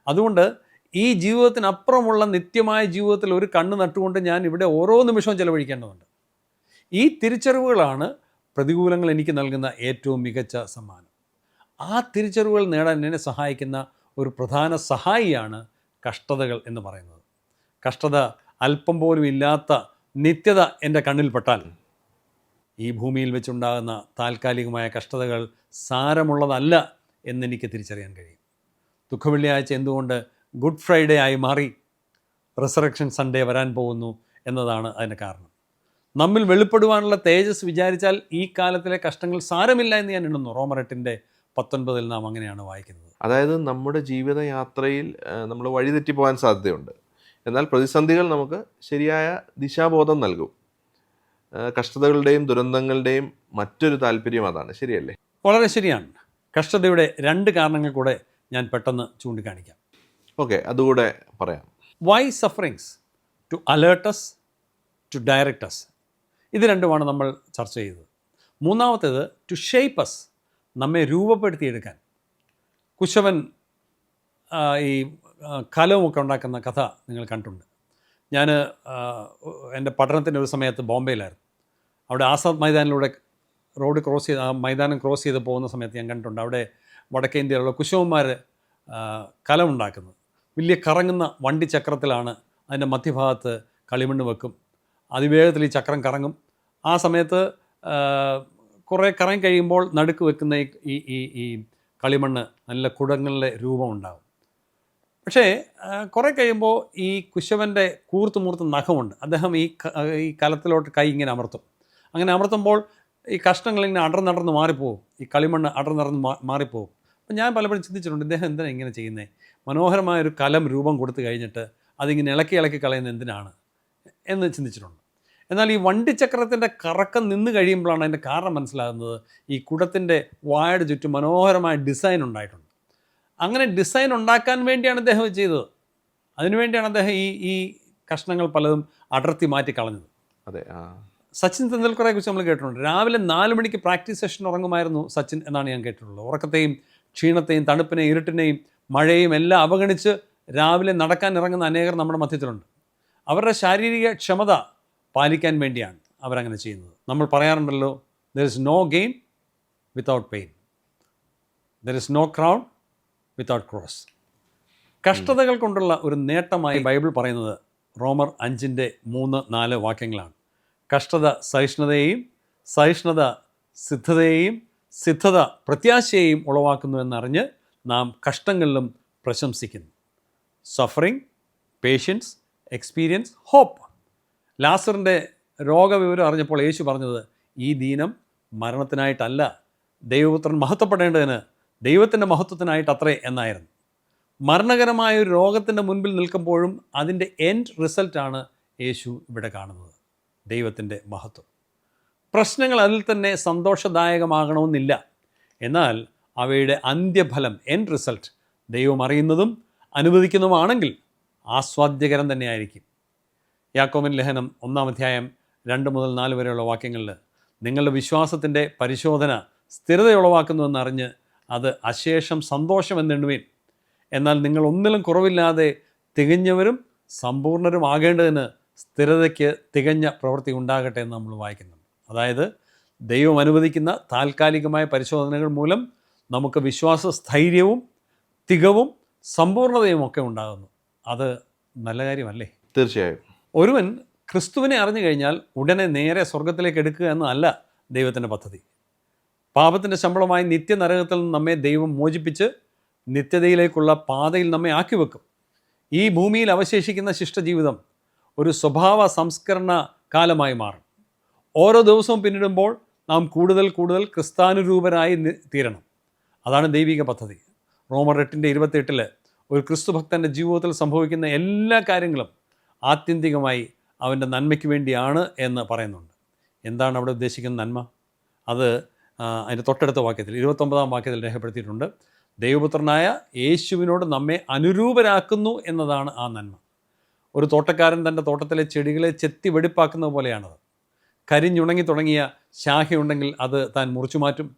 അതുകൊണ്ട് ഈ ജീവിതത്തിനപ്പുറമുള്ള നിത്യമായ ജീവിതത്തിൽ ഒരു കണ്ണ് നട്ടുകൊണ്ട് ഞാൻ ഇവിടെ ഓരോ നിമിഷവും ചെലവഴിക്കേണ്ടതുണ്ട്. ഈ തിരിച്ചറിവുകളാണ് പ്രതികൂലങ്ങൾ എനിക്ക് നൽകുന്ന ഏറ്റവും മികച്ച സമ്മാനം. ആ തിരിച്ചറിവുകൾ നേടാൻ എന്നെ സഹായിക്കുന്ന ഒരു പ്രധാന സഹായിയാണ് കഷ്ടതകൾ എന്ന് പറയുന്നത്. കഷ്ടത അല്പം പോലും ഇല്ലാത്ത നിത്യത എൻ്റെ കണ്ണിൽപ്പെട്ടാൽ ഈ ഭൂമിയിൽ വെച്ചുണ്ടാകുന്ന താൽക്കാലികമായ കഷ്ടതകൾ സാരമുള്ളതല്ല എന്നെനിക്ക് തിരിച്ചറിയാൻ കഴിയും. ദുഃഖവെള്ളിയാഴ്ച എന്തുകൊണ്ട് ഗുഡ് ഫ്രൈഡേ ആയി മാറി റിസറക്ഷൻ സൺഡേ വരാൻ പോകുന്നു എന്നതാണ് അതിന് കാരണം. നമ്മിൽ വെളിപ്പെടുവാനുള്ള തേജസ് വിചാരിച്ചാൽ ഈ കാലത്തിലെ കഷ്ടങ്ങൾ സാരമില്ല എന്ന് ഞാൻ എണ്ണുന്നു. റോമർ 8:10 19 നാം അങ്ങനെയാണ് വായിക്കുന്നത്. അതായത് നമ്മുടെ ജീവിതയാത്രയിൽ നമ്മൾ വഴിതെറ്റിപ്പോകാൻ സാധ്യതയുണ്ട്. എന്നാൽ പ്രതിസന്ധികൾ നമുക്ക് ശരിയായ ദിശാബോധം നൽകും. കഷ്ടതകളുടെയും ദുരന്തങ്ങളുടെയും മറ്റൊരു താല്പര്യം അതാണ്, ശരിയല്ലേ? വളരെ ശരിയാണ്. കഷ്ടതയുടെ 2 കാരണങ്ങൾ കൂടെ ഞാൻ പെട്ടെന്ന് ചൂണ്ടിക്കാണിക്കാം. ഓക്കെ, അതുകൂടെ പറയാം. Why sufferings to alert us, to direct us. ഇത് രണ്ടുമാണ് നമ്മൾ ചർച്ച ചെയ്തത്. മൂന്നാമത്തേത് ടു ഷേപ്പസ്, നമ്മെ രൂപപ്പെടുത്തിയെടുക്കാൻ. കുശവൻ ഈ കലവുമൊക്കെ ഉണ്ടാക്കുന്ന കഥ നിങ്ങൾ കണ്ടിട്ടുണ്ട്. ഞാൻ എൻ്റെ പഠനത്തിൻ്റെ ഒരു സമയത്ത് ബോംബെയിലായിരുന്നു. അവിടെ ആസാദ് മൈതാനിലൂടെ റോഡ് ക്രോസ് ചെയ്ത് മൈതാനം ക്രോസ് ചെയ്ത് പോകുന്ന സമയത്ത് ഞാൻ കണ്ടിട്ടുണ്ട് അവിടെ വടക്കേ ഇന്ത്യയിലുള്ള കുശവന്മാർ കലമുണ്ടാക്കുന്നത്. വലിയ കറങ്ങുന്ന വണ്ടി ചക്രത്തിലാണ്. അതിൻ്റെ മധ്യഭാഗത്ത് കളിമണ്ണ് വെക്കും. അതിവേഗത്തിൽ ഈ ചക്രം കറങ്ങും. ആ സമയത്ത് കുറേ കറങ്ങി കഴിയുമ്പോൾ നടുക്ക് വെക്കുന്ന ഈ കളിമണ്ണ് നല്ല കുടങ്ങളുടെ രൂപമുണ്ടാകും. പക്ഷേ കുറേ കഴിയുമ്പോൾ ഈ കുശവൻ്റെ കൂർത്ത് നഖമുണ്ട്. അദ്ദേഹം ഈ കലത്തിലോട്ട് കൈ ഇങ്ങനെ അമർത്തും. അങ്ങനെ അമർത്തുമ്പോൾ ഈ കഷ്ണങ്ങളിങ്ങനെ അടർന്നടർന്ന് മാറിപ്പോവും. ഈ കളിമണ്ണ് അടർന്നടർന്ന് മാറിപ്പോവും. അപ്പം ഞാൻ പലപ്പോഴും ചിന്തിച്ചിട്ടുണ്ട്, ഇദ്ദേഹം എന്തിനാണ് ഇങ്ങനെ ചെയ്യുന്നത്? മനോഹരമായൊരു കലം രൂപം കൊടുത്തു കഴിഞ്ഞിട്ട് അതിങ്ങനെ ഇളക്കി കളയുന്നത് എന്തിനാണ് എന്ന് ചിന്തിച്ചിട്ടുണ്ട്. എന്നാൽ ഈ വണ്ടിച്ചക്രത്തിൻ്റെ കറക്കം നിന്ന് കഴിയുമ്പോഴാണ് അതിൻ്റെ കാരണം മനസ്സിലാകുന്നത്. ഈ കുടത്തിൻ്റെ വായയുടെ ചുറ്റും മനോഹരമായ ഡിസൈൻ ഉണ്ടായിട്ടുണ്ട്. അങ്ങനെ ഡിസൈൻ ഉണ്ടാക്കാൻ വേണ്ടിയാണ് അദ്ദേഹം ചെയ്തത്. അതിനുവേണ്ടിയാണ് അദ്ദേഹം ഈ കഷ്ണങ്ങൾ പലതും അടർത്തി മാറ്റി കളഞ്ഞത്. അതെ. സച്ചിൻ തെണ്ടുൽക്കറെ കുറിച്ച് നമ്മൾ കേട്ടിട്ടുണ്ട്. രാവിലെ 4 മണിക്ക് പ്രാക്ടീസ് സെഷൻ ഉറങ്ങുമായിരുന്നു സച്ചിൻ എന്നാണ് ഞാൻ കേട്ടിട്ടുള്ളത്. ഉറക്കത്തെയും ക്ഷീണത്തെയും തണുപ്പിനെയും ഇരുട്ടിനെയും മഴയും എല്ലാം അവഗണിച്ച് രാവിലെ നടക്കാൻ ഇറങ്ങുന്ന അനേകർ നമ്മുടെ മധ്യത്തിലുണ്ട്. അവരുടെ ശാരീരിക ക്ഷമത പാലിക്കാൻ വേണ്ടിയാണ് അവരങ്ങനെ ചെയ്യുന്നത്. നമ്മൾ പറയാറുണ്ടല്ലോ, there is no gain without pain, there is no crown without cross. കഷ്ടതകൾ കൊണ്ടുള്ള ഒരു നേട്ടമായി ബൈബിൾ പറയുന്നത് റോമർ 5:3-4 വാക്യങ്ങളാണ്. കഷ്ടത സഹിഷ്ണുതയെയും, സഹിഷ്ണുത സിദ്ധതയെയും, സിദ്ധത പ്രത്യാശയെയും ഉളവാക്കുന്നുവെന്നറിഞ്ഞ് നാം കഷ്ടങ്ങളിലും പ്രശംസിക്കുന്നു. Suffering, patience, experience, hope. ലാസറിൻ്റെ രോഗവിവരം അറിഞ്ഞപ്പോൾ യേശു പറഞ്ഞത്, ഈ ദീനം മരണത്തിനായിട്ടല്ല, ദൈവപുത്രൻ മഹത്വപ്പെടേണ്ടതിന് ദൈവത്തിൻ്റെ മഹത്വത്തിനായിട്ട് അത്രേ എന്നായിരുന്നു. മരണകരമായ ഒരു രോഗത്തിൻ്റെ മുൻപിൽ നിൽക്കുമ്പോഴും അതിൻ്റെ എൻഡ് റിസൾട്ടാണ് യേശു ഇവിടെ കാണുന്നത്, ദൈവത്തിൻ്റെ മഹത്വം. പ്രശ്നങ്ങൾ അതിൽ തന്നെ സന്തോഷദായകമാകണമെന്നില്ല. എന്നാൽ അവയുടെ അന്ത്യഫലം, എൻഡ് റിസൾട്ട് ദൈവം അറിയുന്നതും അനുവദിക്കുന്നതുമാണെങ്കിൽ ആസ്വാദ്യകരം തന്നെയായിരിക്കും. യാക്കോബിൻ ലേഖനം 1-2 വരെയുള്ള വാക്യങ്ങളിൽ നിങ്ങളുടെ വിശ്വാസത്തിൻ്റെ പരിശോധന സ്ഥിരതയുളവാക്കുന്നുവെന്നറിഞ്ഞ് അത് അശേഷം സന്തോഷമെന്നെണ്ണുവേൻ. എന്നാൽ നിങ്ങൾ ഒന്നിലും കുറവില്ലാതെ തികഞ്ഞവരും സമ്പൂർണ്ണരും ആകേണ്ടതിന് സ്ഥിരതയ്ക്ക് തികഞ്ഞ പ്രവൃത്തി ഉണ്ടാകട്ടെ എന്ന് നമ്മൾ വായിക്കുന്നുണ്ട്. അതായത് ദൈവം അനുവദിക്കുന്ന താൽക്കാലികമായ പരിശോധനകൾ മൂലം നമുക്ക് വിശ്വാസ സ്ഥൈര്യവും തികവും സമ്പൂർണ്ണതയും ഒക്കെ ഉണ്ടാകുന്നു. അത് നല്ല കാര്യമല്ലേ? തീർച്ചയായും. ഒരുവൻ ക്രിസ്തുവിനെ അറിഞ്ഞു കഴിഞ്ഞാൽ ഉടനെ നേരെ സ്വർഗത്തിലേക്ക് എടുക്കുക എന്നല്ല ദൈവത്തിൻ്റെ പദ്ധതി. പാപത്തിൻ്റെ ശമ്പളമായി നിത്യനരകത്തിൽ നിന്ന് നമ്മെ ദൈവം മോചിപ്പിച്ച് നിത്യതയിലേക്കുള്ള പാതയിൽ നമ്മെ ആക്കി വെക്കും. ഈ ഭൂമിയിൽ അവശേഷിക്കുന്ന ശിഷ്ടജീവിതം ഒരു സ്വഭാവ സംസ്കരണ കാലമായി മാറും. ഓരോ ദിവസവും പിന്നിടുമ്പോൾ നാം കൂടുതൽ ക്രിസ്താനുരൂപരായി തീരണം. അതാണ് ദൈവിക പദ്ധതി. റോമർ 8:28 ഒരു ക്രിസ്തുഭക്തൻ്റെ ജീവിതത്തിൽ സംഭവിക്കുന്ന എല്ലാ കാര്യങ്ങളും ആത്യന്തികമായി അവൻ്റെ നന്മയ്ക്ക് വേണ്ടിയാണ് എന്ന് പറയുന്നുണ്ട്. എന്താണ് അവിടെ ഉദ്ദേശിക്കുന്ന നന്മ? അത് അതിൻ്റെ തൊട്ടടുത്ത വാക്യത്തിൽ 29 വാക്യത്തിൽ രേഖപ്പെടുത്തിയിട്ടുണ്ട്. ദൈവപുത്രനായ യേശുവിനോട് നമ്മെ അനുരൂപരാക്കുന്നു എന്നതാണ് ആ നന്മ. ഒരു തോട്ടക്കാരൻ തൻ്റെ തോട്ടത്തിലെ ചെടികളെ ചെത്തി വെടിപ്പാക്കുന്നത് പോലെയാണത്. കരിഞ്ഞുണങ്ങി തുടങ്ങിയ ശാഖയുണ്ടെങ്കിൽ അത് താൻ മുറിച്ചു മാറ്റും.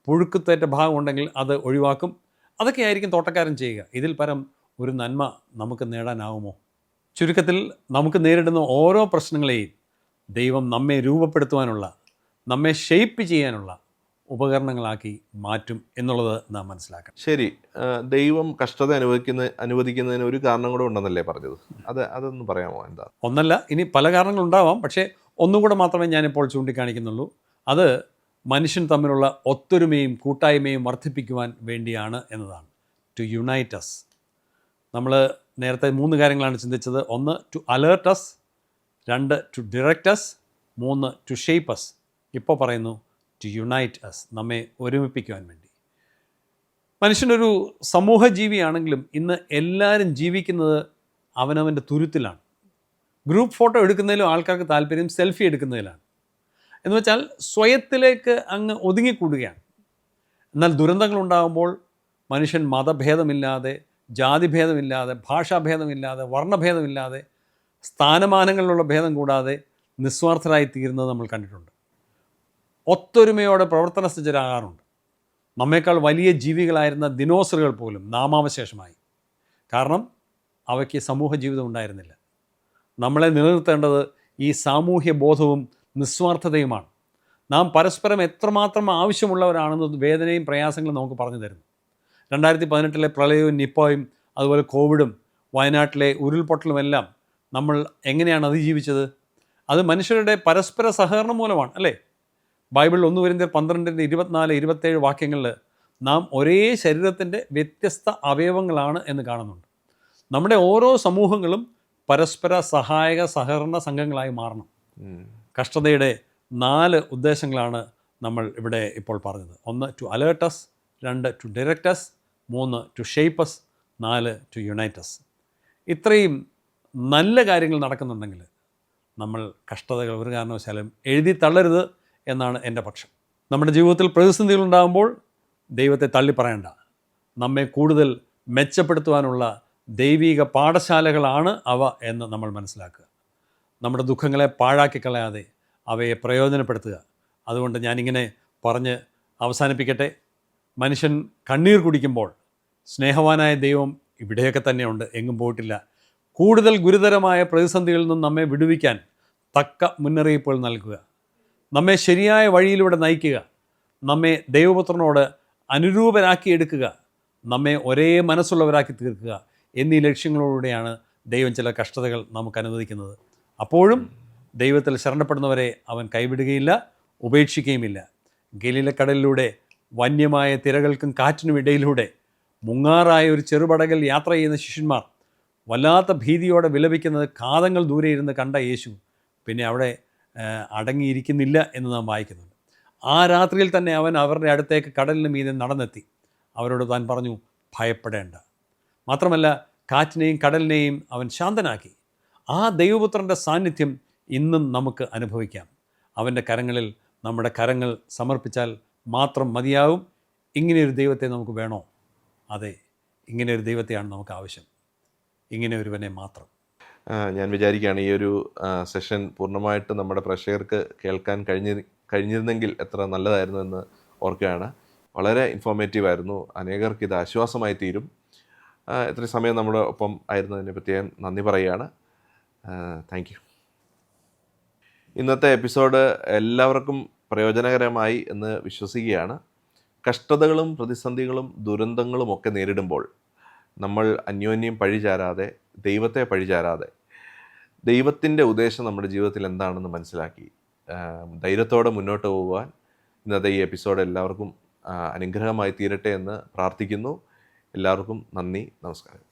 പുഴുക്കുത്തേറ്റ ഭാഗമുണ്ടെങ്കിൽ അത് ഒഴിവാക്കും. അതൊക്കെയായിരിക്കും തോട്ടക്കാരൻ ചെയ്യുക. ഇതിൽ പരം ഒരു നന്മ നമുക്ക് നേടാനാവുമോ? ചുരുക്കത്തിൽ നമുക്ക് നേരിടുന്ന ഓരോ പ്രശ്നങ്ങളെയും ദൈവം നമ്മെ രൂപപ്പെടുത്തുവാനുള്ള, നമ്മെ ഷേപ്പ് ചെയ്യാനുള്ള ഉപകരണങ്ങളാക്കി മാറ്റും എന്നുള്ളത് നാം മനസ്സിലാക്കണം. ശരി. ദൈവം കഷ്ടത അനുവദിക്കുന്നതിന് ഒരു കാരണം കൂടെ ഉണ്ടെന്നല്ലേ പറഞ്ഞത്? അതൊന്ന് പറയാമോ? എന്താ? ഒന്നല്ല, ഇനി പല കാരണങ്ങളുണ്ടാവാം. പക്ഷേ ഒന്നുകൂടെ മാത്രമേ ഞാനിപ്പോൾ ചൂണ്ടിക്കാണിക്കുന്നുള്ളൂ. അത് മനുഷ്യൻ തമ്മിലുള്ള ഒത്തൊരുമയും കൂട്ടായ്മയും വർദ്ധിപ്പിക്കുവാൻ വേണ്ടിയാണ് എന്നതാണ്. To unite us. നമ്മൾ നേരത്തെ 3 കാര്യങ്ങളാണ് ചിന്തിച്ചത്. 1 to alert us, 2 to direct us, 3 to shape us. ഇപ്പോൾ പറയുന്നു ടു യുണൈറ്റ് അസ്, നമ്മെ ഒരുമിപ്പിക്കുവാൻ വേണ്ടി. മനുഷ്യനൊരു സമൂഹ ജീവിയാണെങ്കിലും ഇന്ന് എല്ലാവരും ജീവിക്കുന്നത് അവനവൻ്റെ തുരുത്തിലാണ്. ഗ്രൂപ്പ് ഫോട്ടോ എടുക്കുന്നതിലും ആൾക്കാർക്ക് താല്പര്യം സെൽഫി എടുക്കുന്നതിലാണ്. എന്ന് വെച്ചാൽ സ്വയത്തിലേക്ക് അങ്ങ് ഒതുങ്ങിക്കൂടുകയാണ്. എന്നാൽ ദുരന്തങ്ങളുണ്ടാകുമ്പോൾ മനുഷ്യൻ മതഭേദമില്ലാതെ, ജാതിഭേദമില്ലാതെ, ഭാഷാഭേദമില്ലാതെ, വർണ്ണഭേദമില്ലാതെ, സ്ഥാനമാനങ്ങളിലുള്ള ഭേദം കൂടാതെ നിസ്വാർത്ഥരായി തീരുന്നത് നമ്മൾ കണ്ടിട്ടുണ്ട്. ഒത്തൊരുമയോടെ പ്രവർത്തന സജ്ജരാകാറുണ്ട്. നമ്മേക്കാൾ വലിയ ജീവികളായിരുന്ന ദിനോസറുകൾ പോലും നാമാവശേഷമായി. കാരണം അവയ്ക്ക് സമൂഹ ജീവിതം ഉണ്ടായിരുന്നില്ല. നമ്മളെ നിലനിർത്തേണ്ടത് ഈ സാമൂഹ്യ ബോധവും നിസ്വാർത്ഥതയുമാണ്. നാം പരസ്പരം എത്രമാത്രം ആവശ്യമുള്ളവരാണെന്ന് വേദനയും പ്രയാസങ്ങളും നമുക്ക് പറഞ്ഞു തരുന്നു. 2018 പ്രളയവും നിപ്പയും അതുപോലെ കോവിഡും വയനാട്ടിലെ ഉരുൾപൊട്ടലുമെല്ലാം നമ്മൾ എങ്ങനെയാണ് അതിജീവിച്ചത്? അത് മനുഷ്യരുടെ പരസ്പര സഹകരണം മൂലമാണ്, അല്ലേ? ബൈബിൾ 1 കൊരിന്ത്യർ 12:24-27 വാക്യങ്ങളിൽ നാം ഒരേ ശരീരത്തിൻ്റെ വ്യത്യസ്ത അവയവങ്ങളാണ് എന്ന് കാണുന്നുണ്ട്. നമ്മുടെ ഓരോ സമൂഹങ്ങളും പരസ്പര സഹായക സഹകരണ സംഘങ്ങളായി മാറണം. കഷ്ടതയുടെ 4 ഉദ്ദേശങ്ങളാണ് നമ്മൾ ഇവിടെ ഇപ്പോൾ പറഞ്ഞത്. 1 to alert us, 2 to direct us, 3 to shape us, 4 to unite us. ഇത്രയും നല്ല കാര്യങ്ങൾ നടക്കുന്നുണ്ടെങ്കിൽ നമ്മൾ കഷ്ടതകൾ ഒരു കാരണവശാലും എഴുതി തള്ളരുത് എന്നാണ് എൻ്റെ പക്ഷം. നമ്മുടെ ജീവിതത്തിൽ പ്രതിസന്ധികളുണ്ടാകുമ്പോൾ ദൈവത്തെ തള്ളിപ്പറയണ്ട. നമ്മെ കൂടുതൽ മെച്ചപ്പെടുത്തുവാനുള്ള ദൈവിക പാഠശാലകളാണ് അവ എന്ന് നമ്മൾ മനസ്സിലാക്കുക. നമ്മുടെ ദുഃഖങ്ങളെ പാഴാക്കി കളയാതെ അവയെ പ്രയോജനപ്പെടുത്തുക. അതുകൊണ്ട് ഞാനിങ്ങനെ പറഞ്ഞ് അവസാനിപ്പിക്കട്ടെ. മനുഷ്യൻ കണ്ണീർ കുടിക്കുമ്പോൾ സ്നേഹവാനായ ദൈവം ഇവിടെയൊക്കെ തന്നെയുണ്ട്, എങ്ങും പോയിട്ടില്ല. കൂടുതൽ ഗുരുതരമായ പ്രതിസന്ധികളിൽ നിന്നും നമ്മെ വിടുവിക്കാൻ തക്ക മുന്നറിയിപ്പുകൾ നൽകുക, നമ്മെ ശരിയായ വഴിയിലൂടെ നയിക്കുക, നമ്മെ ദൈവപുത്രനോട് അനുരൂപരാക്കി എടുക്കുക, നമ്മെ ഒരേ മനസ്സുള്ളവരാക്കി തീർക്കുക എന്നീ ലക്ഷ്യങ്ങളോടെയാണ് ദൈവം ചില കഷ്ടതകൾ നമുക്ക് അനുവദിക്കുന്നത്. അപ്പോഴും ദൈവത്തിൽ ശരണപ്പെടുന്നവരെ അവൻ കൈവിടുകയില്ല, ഉപേക്ഷിക്കുകയുമില്ല. ഗലീലക്കടലിലൂടെ വന്യമായ തിരകൾക്കും കാറ്റിനും ഇടയിലൂടെ മുങ്ങാറായ ഒരു ചെറുപടകിൽ യാത്ര ചെയ്യുന്ന ശിഷ്യന്മാർ വല്ലാത്ത ഭീതിയോടെ വിലപിക്കുന്നത് കാതങ്ങൾ ദൂരെ ഇരുന്ന് കണ്ട യേശു പിന്നെ അവിടെ അടങ്ങിയിരിക്കുന്നില്ല എന്ന് നാം വായിക്കുന്നുണ്ട്. ആ രാത്രിയിൽ തന്നെ അവൻ അവരുടെ അടുത്തേക്ക് കടലിന് മീതെ നടന്നെത്തി. അവരോട് താൻ പറഞ്ഞു, ഭയപ്പെടേണ്ട. മാത്രമല്ല കാറ്റിനെയും കടലിനെയും അവൻ ശാന്തനാക്കി. ആ ദൈവപുത്രൻ്റെ സാന്നിധ്യം ഇന്നും നമുക്ക് അനുഭവിക്കാം. അവൻ്റെ കരങ്ങളിൽ നമ്മുടെ കരങ്ങൾ സമർപ്പിച്ചാൽ മാത്രം മതിയാവും. ഇങ്ങനെയൊരു ദൈവത്തെ നമുക്ക് വേണോ? അതെ, ഇങ്ങനെയൊരു ദൈവത്തെയാണ് നമുക്ക് ആവശ്യം. ഇങ്ങനെ ഒരുവനെ മാത്രം. ഞാൻ വിചാരിക്കുകയാണ് ഈ ഒരു സെഷൻ പൂർണ്ണമായിട്ട് നമ്മുടെ പ്രേക്ഷകർക്ക് കേൾക്കാൻ കഴിഞ്ഞിരുന്നെങ്കിൽ എത്ര നല്ലതായിരുന്നു എന്ന് ഓർക്കുകയാണ്. വളരെ ഇൻഫോർമേറ്റീവ് ആയിരുന്നു. അനേകർക്ക് ഇത് ആശ്വാസമായി തീരും. ഇത്രയും സമയം നമ്മുടെ ഒപ്പം ആയിരുന്നതിനെ പ്രത്യേകം നന്ദി പറയുകയാണ്. Thank you. ഇന്നത്തെ എപ്പിസോഡ് എല്ലാവർക്കും പ്രയോജനകരമായി എന്ന് വിശ്വസിക്കുകയാണ്. കഷ്ടതകളും പ്രതിസന്ധികളും ദുരന്തങ്ങളും ഒക്കെ നേരിടുമ്പോൾ നമ്മൾ അന്യോന്യം പഴിചാരാതെ, ദൈവത്തെ പഴിചാരാതെ, ദൈവത്തിൻ്റെ ഉദ്ദേശം നമ്മുടെ ജീവിതത്തിൽ എന്താണെന്ന് മനസ്സിലാക്കി ധൈര്യത്തോടെ മുന്നോട്ട് പോകുവാൻ ഇന്നത്തെ ഈ എപ്പിസോഡ് എല്ലാവർക്കും അനുഗ്രഹമായി തീരട്ടെ എന്ന് പ്രാർത്ഥിക്കുന്നു. എല്ലാവർക്കും നന്ദി, നമസ്കാരം.